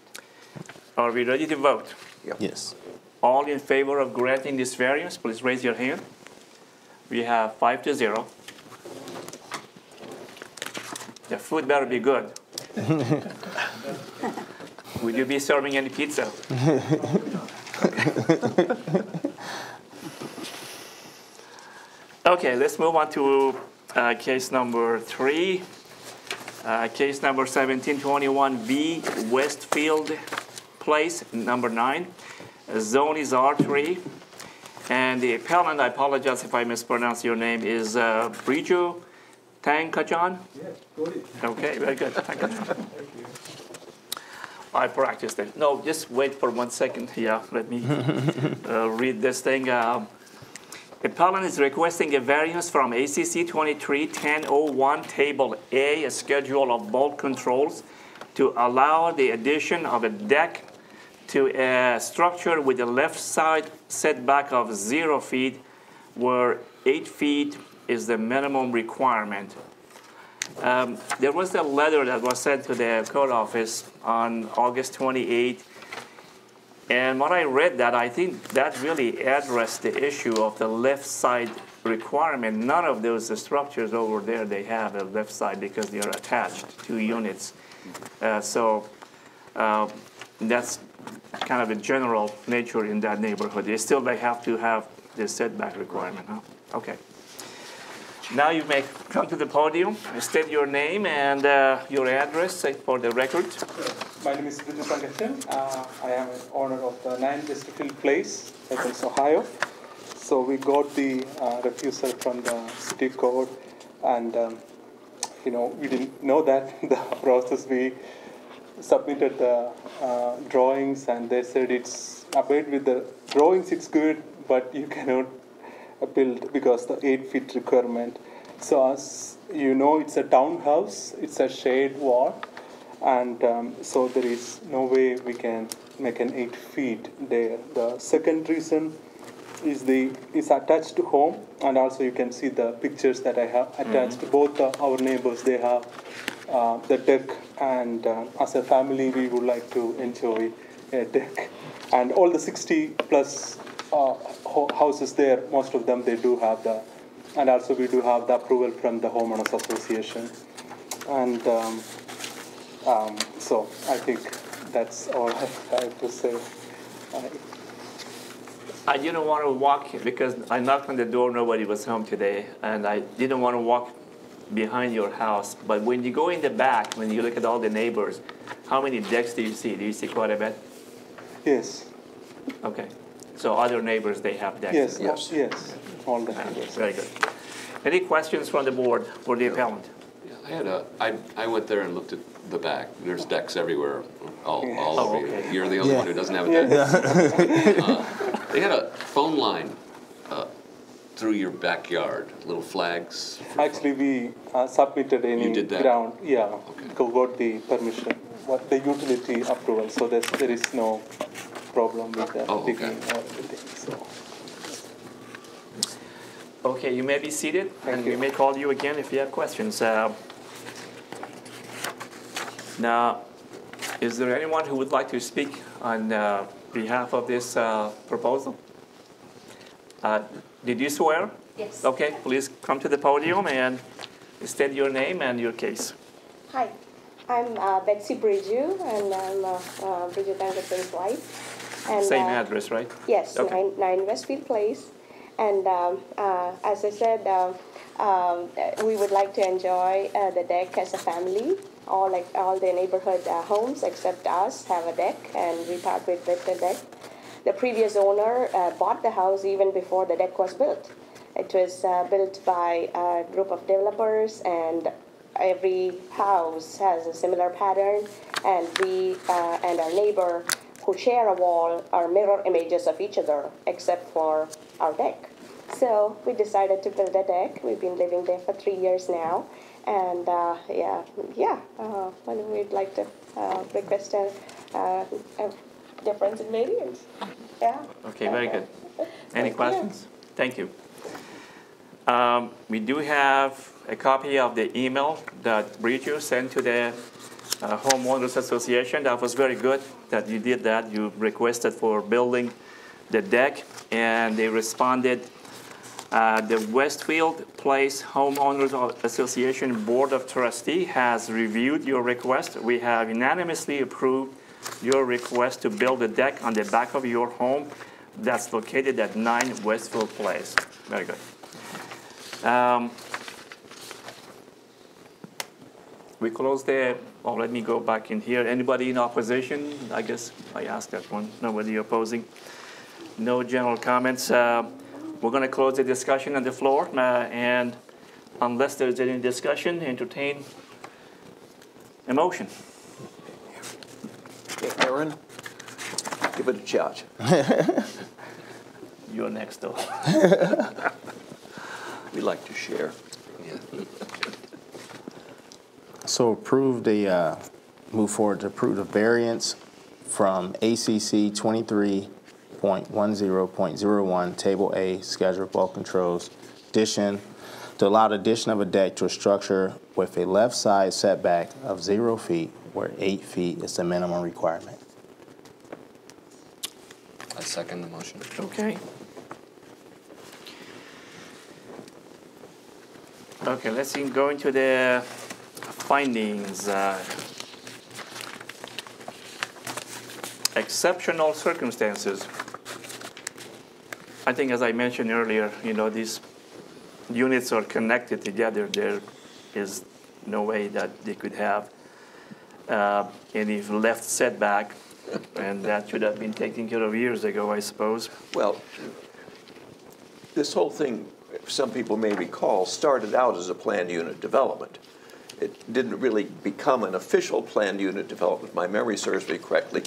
Are we ready to vote? Yep. Yes. All in favor of granting this variance, please raise your hand. We have 5-0. The food better be good. Will you be serving any pizza? Okay, let's move on to case number 3. Case number 1721V, Westfield Place, number 9. Zone is R3. And the appellant, I apologize if I mispronounce your name, is Briju Tankajan? Yes, good. Okay, very good. Tankajan. I practiced it. No, just wait for 1 second. Yeah, let me read this thing. Appellant is requesting a variance from ACC 23-1001 Table A, a schedule of bulk controls, to allow the addition of a deck to a structure with a left side setback of 0 feet, where 8 feet is the minimum requirement. There was a letter that was sent to the code office on August 28th, and when I read that, I think that really addressed the issue of the left side requirement, none of those structures over there, they have a left side because they are attached to units. So that's kind of a general nature in that neighborhood. They have to have the setback requirement, huh? Okay. Now you may come to the podium, state your name and your address for the record. My name is Vijay Sangashan. I am an owner of the 9 Westerfield Place, Athens, Ohio. So we got the refusal from the city code, and we didn't know that the process. We submitted the drawings, and they said it's abide with the drawings. It's good, but you cannot build because the 8 feet requirement. So as you know, it's a townhouse. It's a shade wall, and so there is no way we can make an 8 feet there. The second reason is attached to home, and also you can see the pictures that I have attached. Both our neighbors, they have the deck, and as a family we would like to enjoy a deck. And all the 60 plus houses there, most of them they do have and also we do have the approval from the homeowners association. And so I think that's all I have to say. I didn't want to walk because I knocked on the door, nobody was home today, and I didn't want to walk behind your house. But when you go in the back, when you look at all the neighbors, how many decks do you see? Do you see quite a bit? Yes. Okay. So other neighbors, they have decks? Yes. All the neighbors. Very good. Any questions from the board for the appellant? Yeah, I went there and looked at the back. There's decks everywhere, all over. okay. You're the only one who doesn't have a deck. They had a phone line through your backyard, little flags. Actually, we submitted any ground. Yeah, okay. Got the permission, the utility approval. So there is no problem with the digging or anything. So. Okay, you may be seated, and we may call you again if you have questions. Now, is there anyone who would like to speak on behalf of this proposal? Did you swear? Yes. Okay, please come to the podium and state your name and your case. Hi, I'm Betsy Bridgew, and I'm Bridget Anderson's wife. And, Same address, right? Yes, okay. 9 Westfield Place. And as I said, we would like to enjoy the deck as a family. All the neighborhood homes except us have a deck, and we thought we'd build the deck. The previous owner bought the house even before the deck was built. It was built by a group of developers, and every house has a similar pattern, and we and our neighbor who share a wall are mirror images of each other except for our deck. So we decided to build a deck. We've been living there for 3 years now, and we'd like to request a difference in variance. Yeah. Okay, very good. Any questions? Thank you. We do have a copy of the email that Bridget sent to the Homeowners Association. That was very good that you did that. You requested for building the deck, and they responded. The Westfield Place Homeowners Association Board of Trustees has reviewed your request. We have unanimously approved your request to build a deck on the back of your home that's located at 9 Westfield Place. Very good. We close the, let me go back in here. Anybody in opposition? I guess I asked that one. Nobody opposing. No general comments. We're going to close the discussion on the floor, and unless there's any discussion, entertain a motion. Okay, Aaron, give it a shot. You're next, though. We like to share. So move forward to approve the variance from ACC 23.10.01, Table A, Schedule of Bulk Controls, to allow the addition of a deck to a structure with a left side setback of 0 feet, where 8 feet is the minimum requirement. I second the motion. Okay. Okay, let's go into the findings. Exceptional circumstances. I think, as I mentioned earlier, these units are connected together. There is no way that they could have any left setback, and that should have been taken care of years ago, I suppose. Well, this whole thing, some people may recall, started out as a planned unit development. It didn't really become an official planned unit development, if my memory serves me correctly,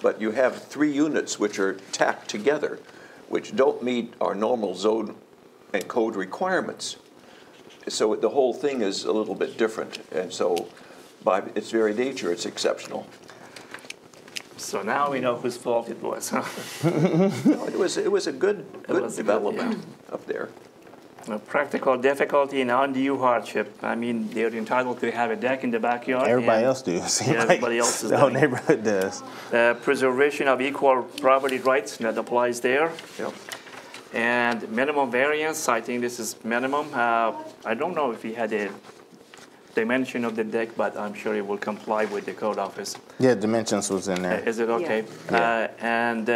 but you have 3 units which are tacked together, which don't meet our normal zone and code requirements. So the whole thing is a little bit different, and so by its very nature, it's exceptional. So now we know whose fault it was, huh? No, it was a good development up there. A practical difficulty and undue hardship. I mean, they're entitled to have a deck in the backyard. Everybody else does. Yeah, everybody else is the whole doing. neighborhood does. Preservation of equal property rights, that applies there. Yep. And minimum variance, I think this is minimum. I don't know if he had a dimension of the deck, but I'm sure it will comply with the code office. Yeah, dimensions was in there. Is it okay? Yeah. And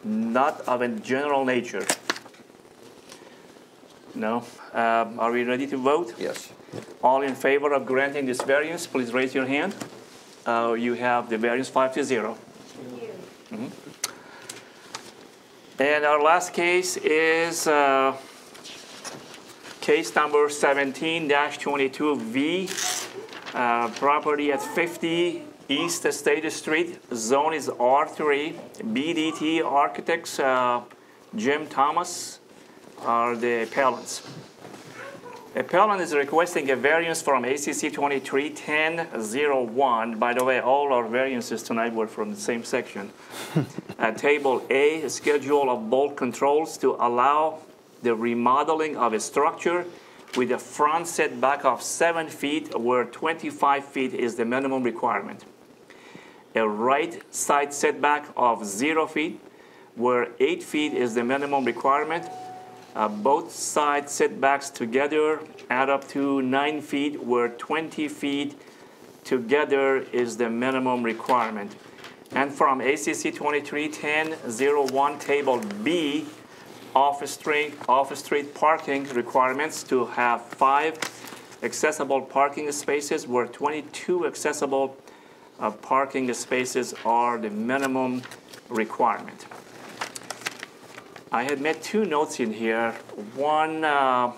not of a general nature. No. Are we ready to vote? Yes. All in favor of granting this variance, please raise your hand. You have the variance 5-0. Mm-hmm. And our last case is case number 17-22V, property at 50 East State Street. Zone is R3. BDT Architects, Jim Thomas, are the appellants. Appellant is requesting a variance from ACC 23-10-01. By the way, all our variances tonight were from the same section. Table A, a schedule of bulk controls to allow the remodeling of a structure with a front setback of 7 feet where 25 feet is the minimum requirement. A right side setback of 0 feet where 8 feet is the minimum requirement. Both side setbacks together add up to 9 feet, where 20 feet together is the minimum requirement. And from ACC 23-10-01, Table B, off-street parking requirements to have 5 accessible parking spaces, where 22 accessible parking spaces are the minimum requirement. I had made 2 notes in here. One, I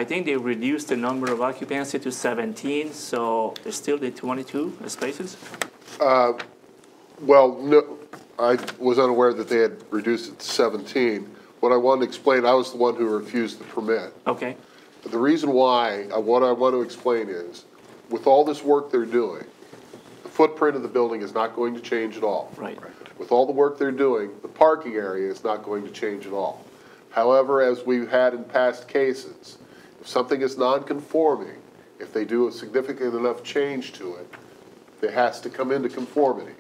think they reduced the number of occupancy to 17, so there's still the 22 spaces? Well, no, I was unaware that they had reduced it to 17. What I wanted to explain, I was the one who refused the permit. Okay. But the reason why, what I want to explain is, with all this work they're doing, the footprint of the building is not going to change at all. Right. With all the work they're doing, the parking area is not going to change at all. However, as we've had in past cases, if something is non-conforming, if they do a significant enough change to it, it has to come into conformity.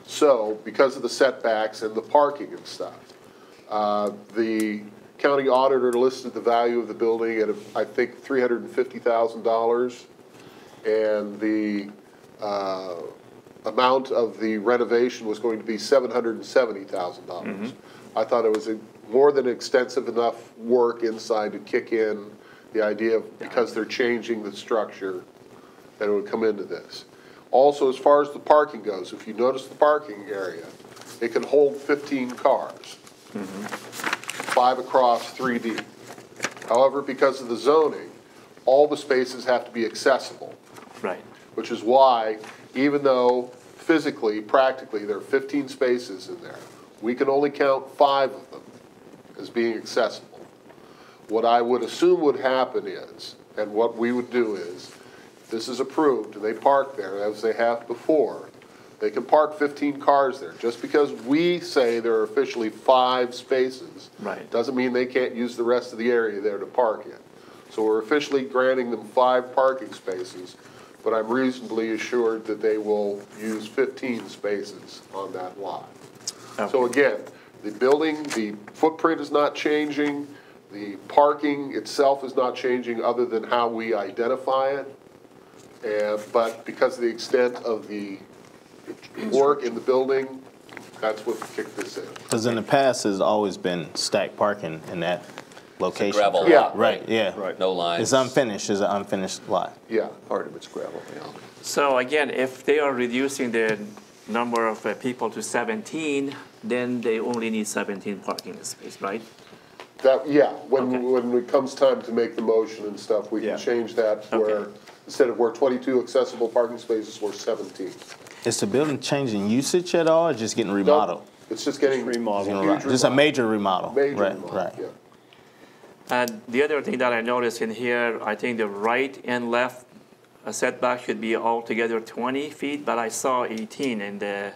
So, because of the setbacks and the parking and stuff, the county auditor listed the value of the building at, I think, $350,000, and the amount of the renovation was going to be $770,000. Mm-hmm. I thought it was more than extensive enough work inside to kick in the idea of, because they're changing the structure, that it would come into this. Also, as far as the parking goes, if you notice the parking area, it can hold 15 cars, 5 across, 3 deep. However, because of the zoning, all the spaces have to be accessible. Right. Which is why, even though physically, practically, there are 15 spaces in there, we can only count 5 of them as being accessible. What I would assume would happen is, and what we would do is, if this is approved and they park there as they have before, they can park 15 cars there. Just because we say there are officially 5 spaces, right, doesn't mean they can't use the rest of the area there to park in. So we're officially granting them 5 parking spaces, but I'm reasonably assured that they will use 15 spaces on that lot. Okay. So again, the building, the footprint is not changing, The parking itself is not changing other than how we identify it. But because of the extent of the work in the building, that's what kicked this in. Because in the past, there's always been stacked parking in that location. Gravel Yeah. lot. Right, yeah. Right. No lines. It's unfinished, it's an unfinished lot. Yeah. Part of it's gravel, yeah. So again, if they are reducing the number of people to 17, then they only need 17 parking space, right? That, yeah, when, Okay. when it comes time to make the motion and stuff, we Yeah. can change that where, Okay. instead of where 22 accessible parking spaces, we're 17. Is the building changing usage at all, or just getting remodeled? Nope, it's just getting remodeled. huge Just a major remodel? Major Right, remodel, right. yeah. And the other thing that I noticed in here, I think the right and left setback should be altogether 20 feet, but I saw 18 in the,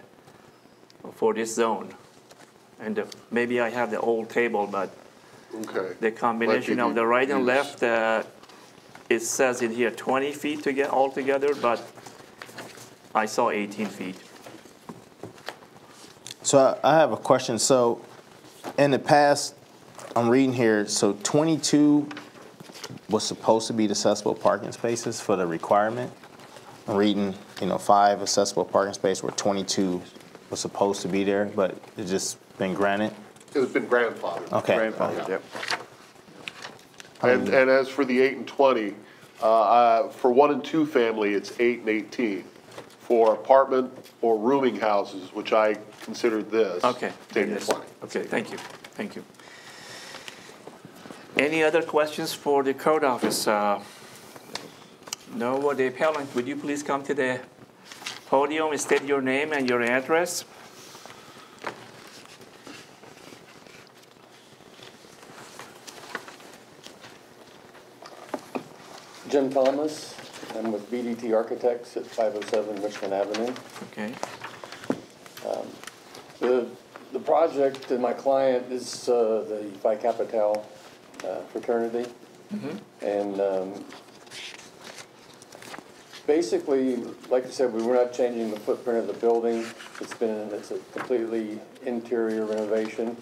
for this zone. And maybe I have the old table, but Okay. the combination of the right and left, it says in here 20 feet to get all together, but I saw 18 feet. So I have a question. So in the past, I'm reading here, so 22 was supposed to be the accessible parking spaces for the requirement. I'm reading, 5 accessible parking spaces where 22 was supposed to be there, but it's just been granted. It's been grandfathered. Okay. Grandfathered, yep. And as for the 8 and 20, for 1 and 2 family, it's 8 and 18. For apartment or rooming houses, which I considered this, Okay. it's 8 and 20. Okay, thank you, thank you. Any other questions for the code office? No, the appellant, would you please come to the podium and state your name and your address? Jim Thomas, I'm with BDT Architects at 507 Richmond Avenue. Okay. The project and my client is the Phi Kappa Tau fraternity. And basically, like I said, we were not changing the footprint of the building. It's a completely interior renovation.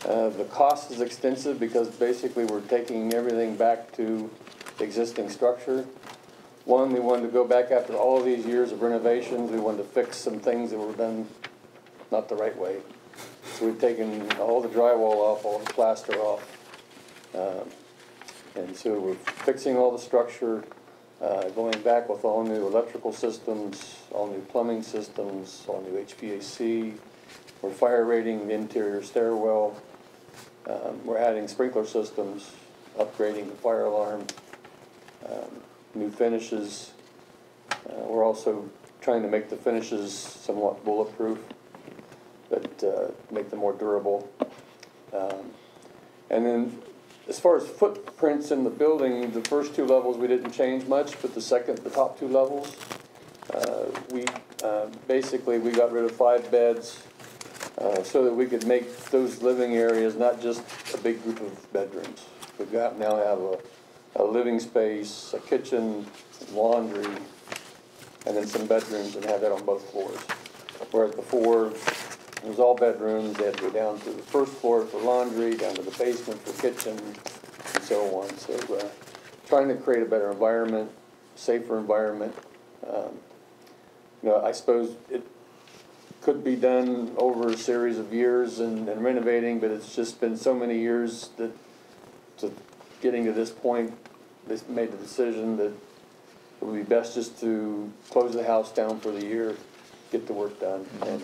The cost is extensive because basically we're taking everything back to the existing structure. One, we wanted to go back after all of these years of renovations. We wanted to fix some things that were done not the right way. So we've taken all the drywall off, all the plaster off. And so we're fixing all the structure, going back with all new electrical systems, all new plumbing systems, all new HVAC. We're fire rating the interior stairwell. We're adding sprinkler systems, upgrading the fire alarm, new finishes. We're also trying to make the finishes somewhat bulletproof, but make them more durable. And then as far as footprints in the building, the first 2 levels we didn't change much, but the top 2 levels, basically we got rid of 5 beds so that we could make those living areas not just a big group of bedrooms. We now have a living space, a kitchen, laundry, and then some bedrooms, and have that on both floors. Whereas before, it was all bedrooms. They had to go down to the first floor for laundry, down to the basement for kitchen, and so on. So trying to create a better environment, safer environment. I suppose it could be done over a series of years and renovating, but it's just been so many years that to getting to this point, they made the decision that it would be best just to close the house down for the year, get the work done, and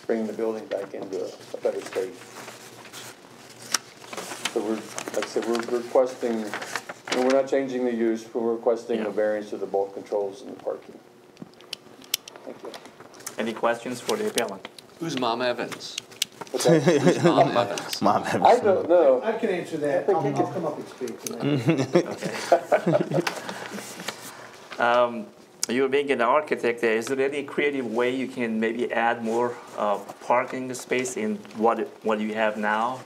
bring the building back into a better state. So like I said, we're requesting, we're not changing the use, we're requesting a variance to the bulk controls and the parking. Thank you. Any questions for the appellant? Who's Mom Evans? Okay. Who's Mom Evans? Mom Evans. I don't know. I can answer that. I'll come up and speak tonight. You being an architect, is there any creative way you can maybe add more parking space in what you have now?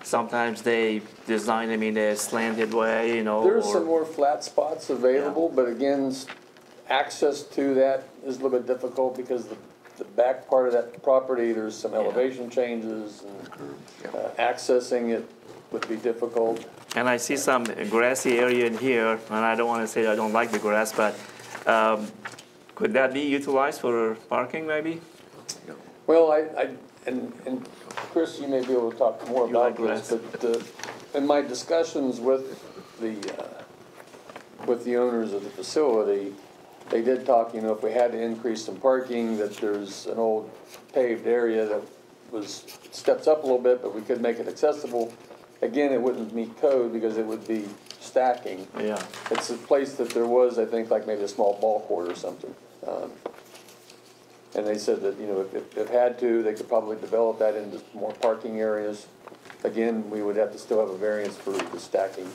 Sometimes they design them in a slanted way, There's some more flat spots available, but again, access to that is a little bit difficult because the back part of that property, there's some elevation changes and accessing it would be difficult. And I see some grassy area in here, and I don't want to say I don't like the grass, but could that be utilized for parking maybe? Well, and Chris, you may be able to talk more about like this, but in my discussions with the owners of the facility, they did talk, you know, if we had to increase some parking, that there's an old paved area that steps up a little bit, but we could make it accessible. Again, it wouldn't meet code because it would be stacking. Yeah. It's a place that there was, I think, like maybe a small ball court or something. And they said that, you know, if had to, they could probably develop that into more parking areas. Again, we would have to still have a variance for the stacking.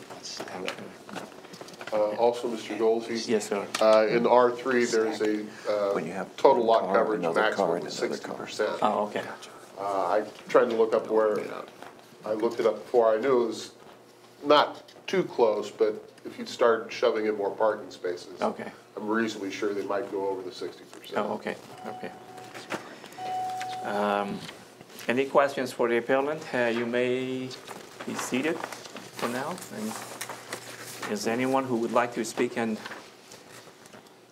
Also, Mr. Golsey? Yes, sir. In R3, there's a total lot coverage maximum of 60%. Oh, okay. I tried to look up where, I looked it up before. I knew it was not too close, but if you start shoving in more parking spaces, okay, I'm reasonably sure they might go over the 60%. Oh, okay, okay. Any questions for the appellant? You may be seated for now. And is there anyone who would like to speak in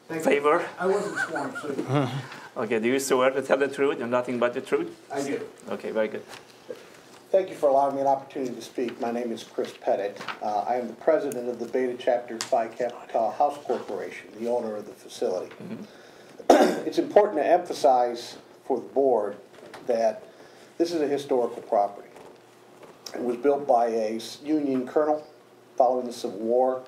favor? I wasn't sworn, so. Okay, do you swear to tell the truth and nothing but the truth? I do. Okay, very good. Thank you for allowing me an opportunity to speak. My name is Chris Pettit. I am the president of the Beta Chapter Phi Kappa House Corporation, the owner of the facility. It's important to emphasize for the board that this is a historical property. It was built by a Union colonel following the Civil War,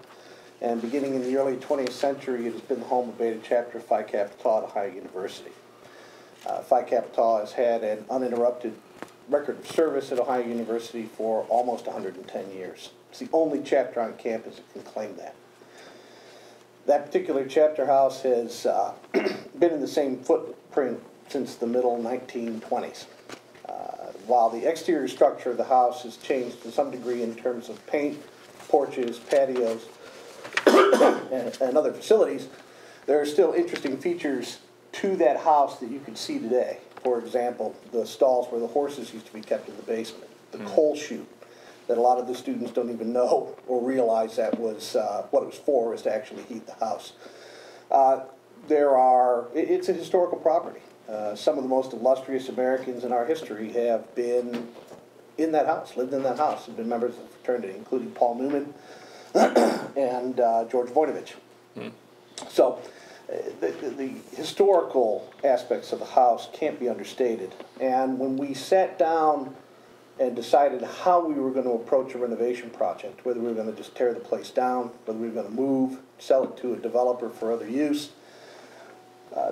and beginning in the early 20th century, it has been the home of Beta Chapter Phi Kappa Tau at Ohio University. Phi Kappa Tau has had an uninterrupted record of service at Ohio University for almost 110 years. It's the only chapter on campus that can claim that. That particular chapter house has been in the same footprint since the middle 1920s. While the exterior structure of the house has changed to some degree in terms of paint, porches, patios, and other facilities, there are still interesting features to that house that you can see today. For example, the stalls where the horses used to be kept in the basement, the coal chute that a lot of the students don't even know or realize that was what it was for, was to actually heat the house. It's a historical property. Some of the most illustrious Americans in our history have been in that house, lived in that house, have been members of the fraternity, including Paul Newman and George Voinovich. So the historical aspects of the house can't be understated. And when we sat down and decided how we were going to approach a renovation project, whether we were going to just tear the place down, whether we were going to move, sell it to a developer for other use,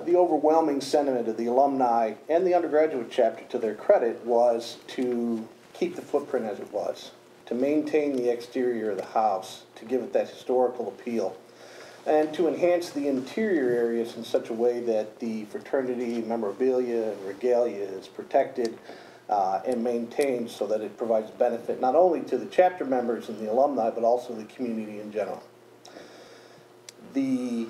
the overwhelming sentiment of the alumni and the undergraduate chapter, to their credit, was to keep the footprint as it was, to maintain the exterior of the house, to give it that historical appeal, and to enhance the interior areas in such a way that the fraternity memorabilia and regalia is protected and maintained so that it provides benefit not only to the chapter members and the alumni, but also the community in general. The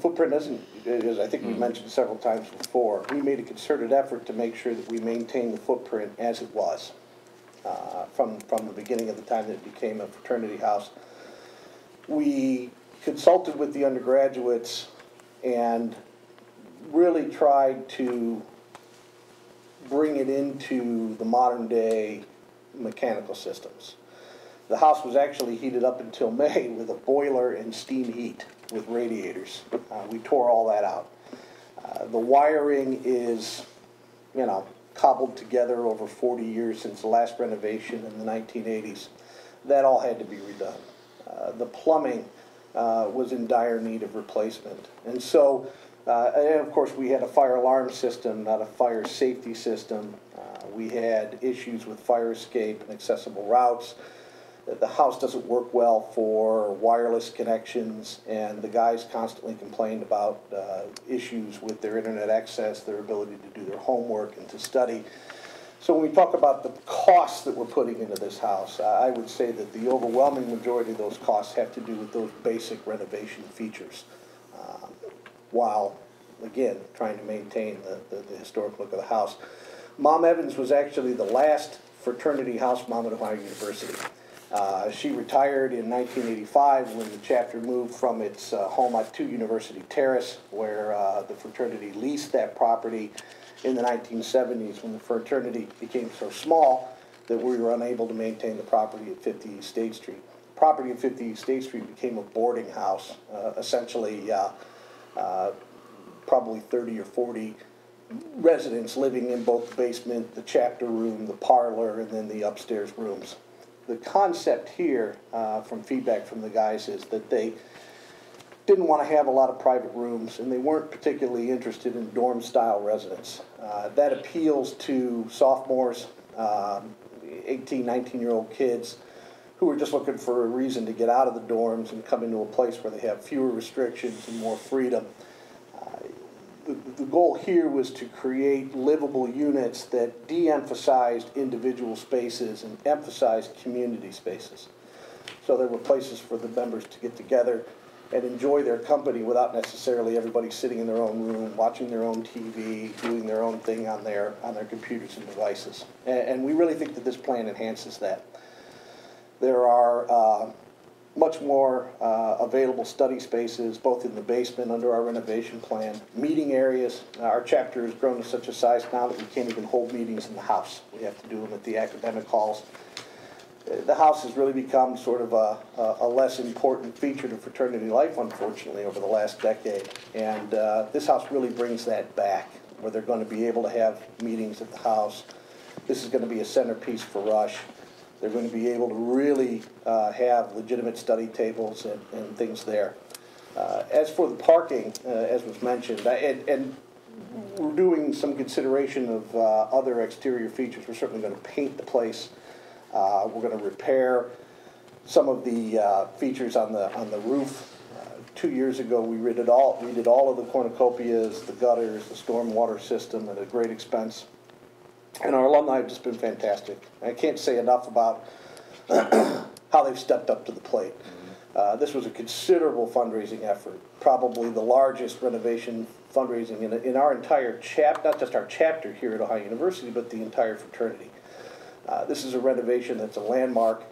footprint isn't, as I think we've mentioned several times before, we made a concerted effort to make sure that we maintain the footprint as it was from the beginning of the time that it became a fraternity house. We consulted with the undergraduates and really tried to bring it into the modern day mechanical systems. The house was actually heated up until May with a boiler and steam heat with radiators. We tore all that out. The wiring is, cobbled together over 40 years since the last renovation in the 1980s. That all had to be redone. The plumbing was in dire need of replacement. And so, and of course, we had a fire alarm system, not a fire safety system. We had issues with fire escape and accessible routes. The house doesn't work well for wireless connections, and the guys constantly complained about issues with their internet access, their ability to do their homework and to study. So when we talk about the costs that we're putting into this house, I would say that the overwhelming majority of those costs have to do with those basic renovation features, while, again, trying to maintain the historic look of the house. Mom Evans was actually the last fraternity house mom at Ohio University. She retired in 1985 when the chapter moved from its home at 2 University Terrace, where the fraternity leased that property in the 1970s when the fraternity became so small that we were unable to maintain the property at 50 East State Street. The property at 50 East State Street became a boarding house, essentially probably 30 or 40 residents living in both the basement, the chapter room, the parlor, and then the upstairs rooms. The concept here, from feedback from the guys, is that they didn't want to have a lot of private rooms, and they weren't particularly interested in dorm-style residence. That appeals to sophomores, 18, 19-year-old kids who are just looking for a reason to get out of the dorms and come into a place where they have fewer restrictions and more freedom. The goal here was to create livable units that de-emphasized individual spaces and emphasized community spaces. So there were places for the members to get together and enjoy their company without necessarily everybody sitting in their own room, watching their own TV, doing their own thing on their computers and devices. And we really think that this plan enhances that. There are much more available study spaces, both in the basement under our renovation plan, meeting areas. Our chapter has grown to such a size now that we can't even hold meetings in the house. We have to do them at the academic halls. The house has really become sort of a less important feature to fraternity life, unfortunately, over the last decade. And this house really brings that back, where they're going to be able to have meetings at the house. This is going to be a centerpiece for Rush. They're going to be able to really have legitimate study tables and things there. As for the parking, as was mentioned, and we're doing some consideration of other exterior features. We're certainly going to paint the place. We're going to repair some of the features on the roof. 2 years ago, we redid all of the cornucopias, the gutters, the stormwater system at a great expense. And our alumni have just been fantastic. I can't say enough about how they've stepped up to the plate. This was a considerable fundraising effort, probably the largest renovation fundraising in our entire chapter, not just our chapter here at Ohio University, but the entire fraternity. This is a renovation that's a landmark.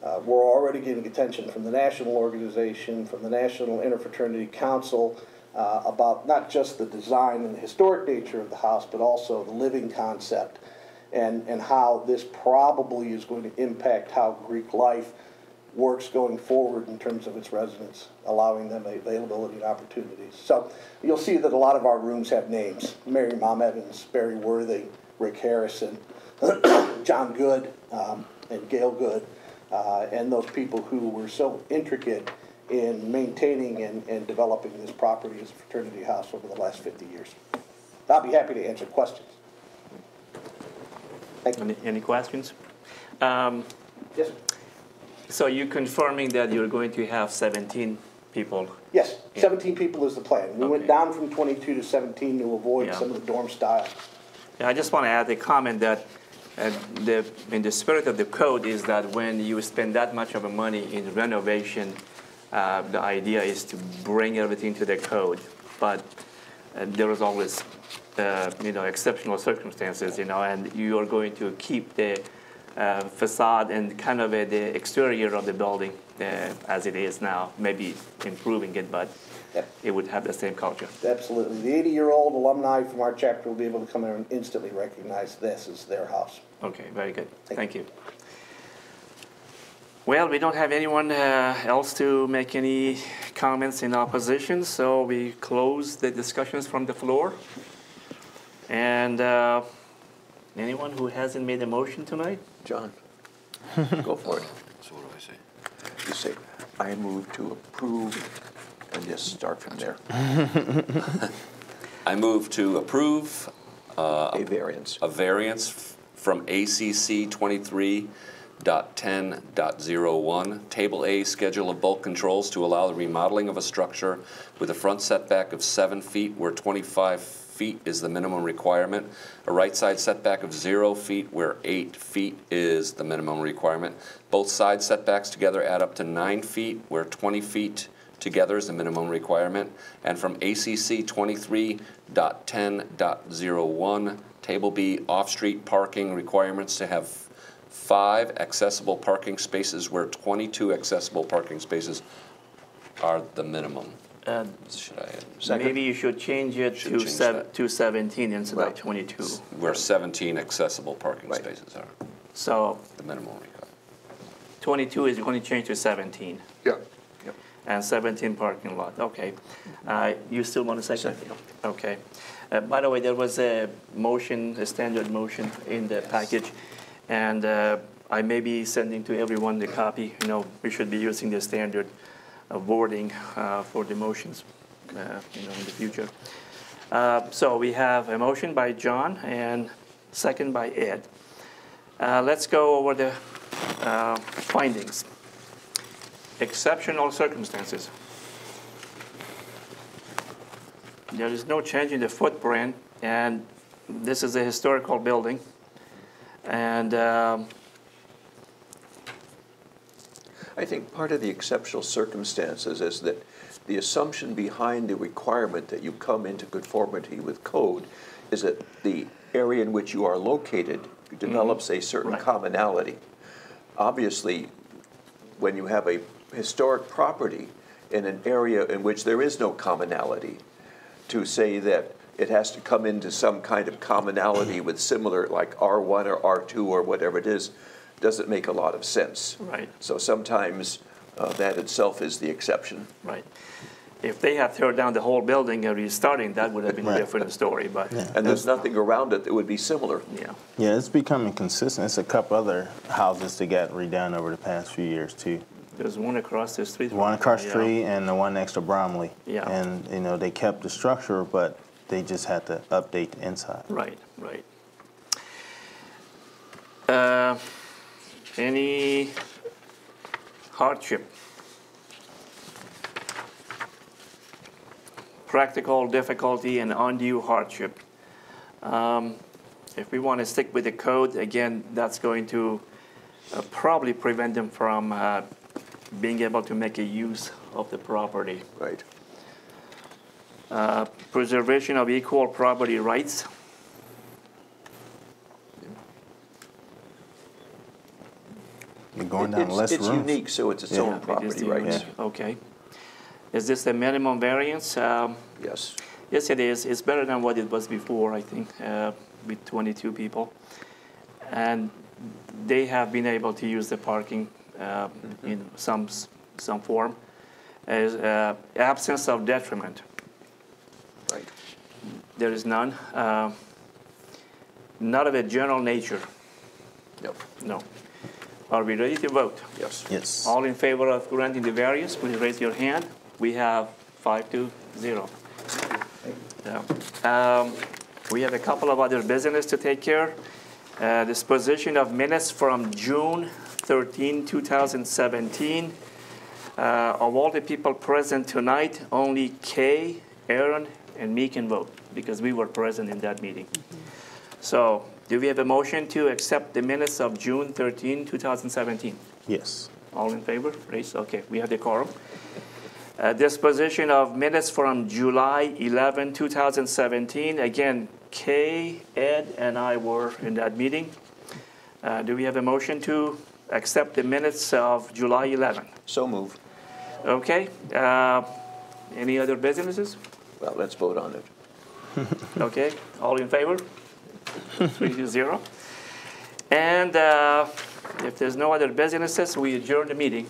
We're already getting attention from the national organization, from the National Interfraternity Council, about not just the design and the historic nature of the house, but also the living concept and how this probably is going to impact how Greek life works going forward in terms of its residents, allowing them availability and opportunities. So you'll see that a lot of our rooms have names: Mary Mom Evans, Barry Worthy, Rick Harrison, John Good, and Gail Good, and those people who were so intricate in maintaining and developing this property as a fraternity house over the last 50 years. I'll be happy to answer questions. Thank you. Any questions? Yes. So you're confirming that you're going to have 17 people? Yes, 17 people is the plan. We went down from 22 to 17 to avoid some of the dorm style. Yeah, I just want to add a comment that in the spirit of the code is that when you spend that much of a money in renovation, the idea is to bring everything to the code, but there is always, exceptional circumstances, and you are going to keep the facade and kind of the exterior of the building as it is now, maybe improving it, but it would have the same culture. Absolutely. The 80-year-old alumni from our chapter will be able to come in and instantly recognize this as their house. Okay, very good. Thank you. Well, we don't have anyone else to make any comments in opposition, so we close the discussions from the floor. And anyone who hasn't made a motion tonight? John, go for it. So what do I say? You say, I move to approve, and just start from there. I move to approve a variance from ACC 23.10.01, Table A, Schedule of Bulk Controls to allow the remodeling of a structure with a front setback of 7 feet where 25 feet is the minimum requirement, a right side setback of 0 feet where 8 feet is the minimum requirement. Both side setbacks together add up to 9 feet where 20 feet together is the minimum requirement. And from ACC 23.10.01, Table B, off-street parking requirements to have 5 accessible parking spaces where 22 accessible parking spaces are the minimum. Should I? Maybe you should change it to 17 instead of 22. Where 17 accessible parking spaces are. So the minimum requirement. 22 is going to change to 17. Yeah. And 17 parking lot. Okay. You still want to second? Okay. By the way, there was a motion, a standard motion in the package, and I may be sending to everyone the copy. You know, we should be using the standard wording for the motions, you know, in the future. So we have a motion by John and second by Ed. Let's go over the findings. Exceptional circumstances. There is no change in the footprint, and this is a historical building. And I think part of the exceptional circumstances is that the assumption behind the requirement that you come into conformity with code is that the area in which you are located develops a certain commonality. Obviously, when you have a historic property in an area in which there is no commonality, to say that it has to come into some kind of commonality with similar, like R1 or R2 or whatever it is, doesn't make a lot of sense. Right. So sometimes that itself is the exception. Right. If they had torn down the whole building and restarting, that would have been a different story. But and there's nothing around it that would be similar. Yeah. Yeah, it's becoming consistent. It's a couple other houses that got redone over the past few years too. There's one across the street. One across the street and the one next to Bromley. Yeah. And you know they kept the structure, but they just had to update the inside. Right. Right. Any hardship? Practical difficulty and undue hardship. If we want to stick with the code, again, that's going to probably prevent them from being able to make a use of the property. Right. Preservation of equal property rights. You're going down less It's rooms. unique, so it's its own property rights. Okay. Is this a minimum variance? Yes. Yes, it is. It's better than what it was before, I think, with 22 people. And they have been able to use the parking in some form. As absence of detriment. Right. There is none. Not of a general nature. Nope. No. Are we ready to vote? Yes. Yes. All in favor of granting the variance, please raise your hand. We have 5-0. Yeah. We have a couple of other business to take care. Disposition of minutes from June 13, 2017. Of all the people present tonight, only Kay, Aaron, and me can vote because we were present in that meeting. So, do we have a motion to accept the minutes of June 13, 2017? Yes. All in favor? Raise. Okay, we have the quorum. Disposition of minutes from July 11, 2017. Again, Kay, Ed, and I were in that meeting. Do we have a motion to accept the minutes of July 11? So move. Okay. Any other businesses? Well, let's vote on it. Okay. All in favor? 3-0. And if there's no other businesses, we adjourn the meeting.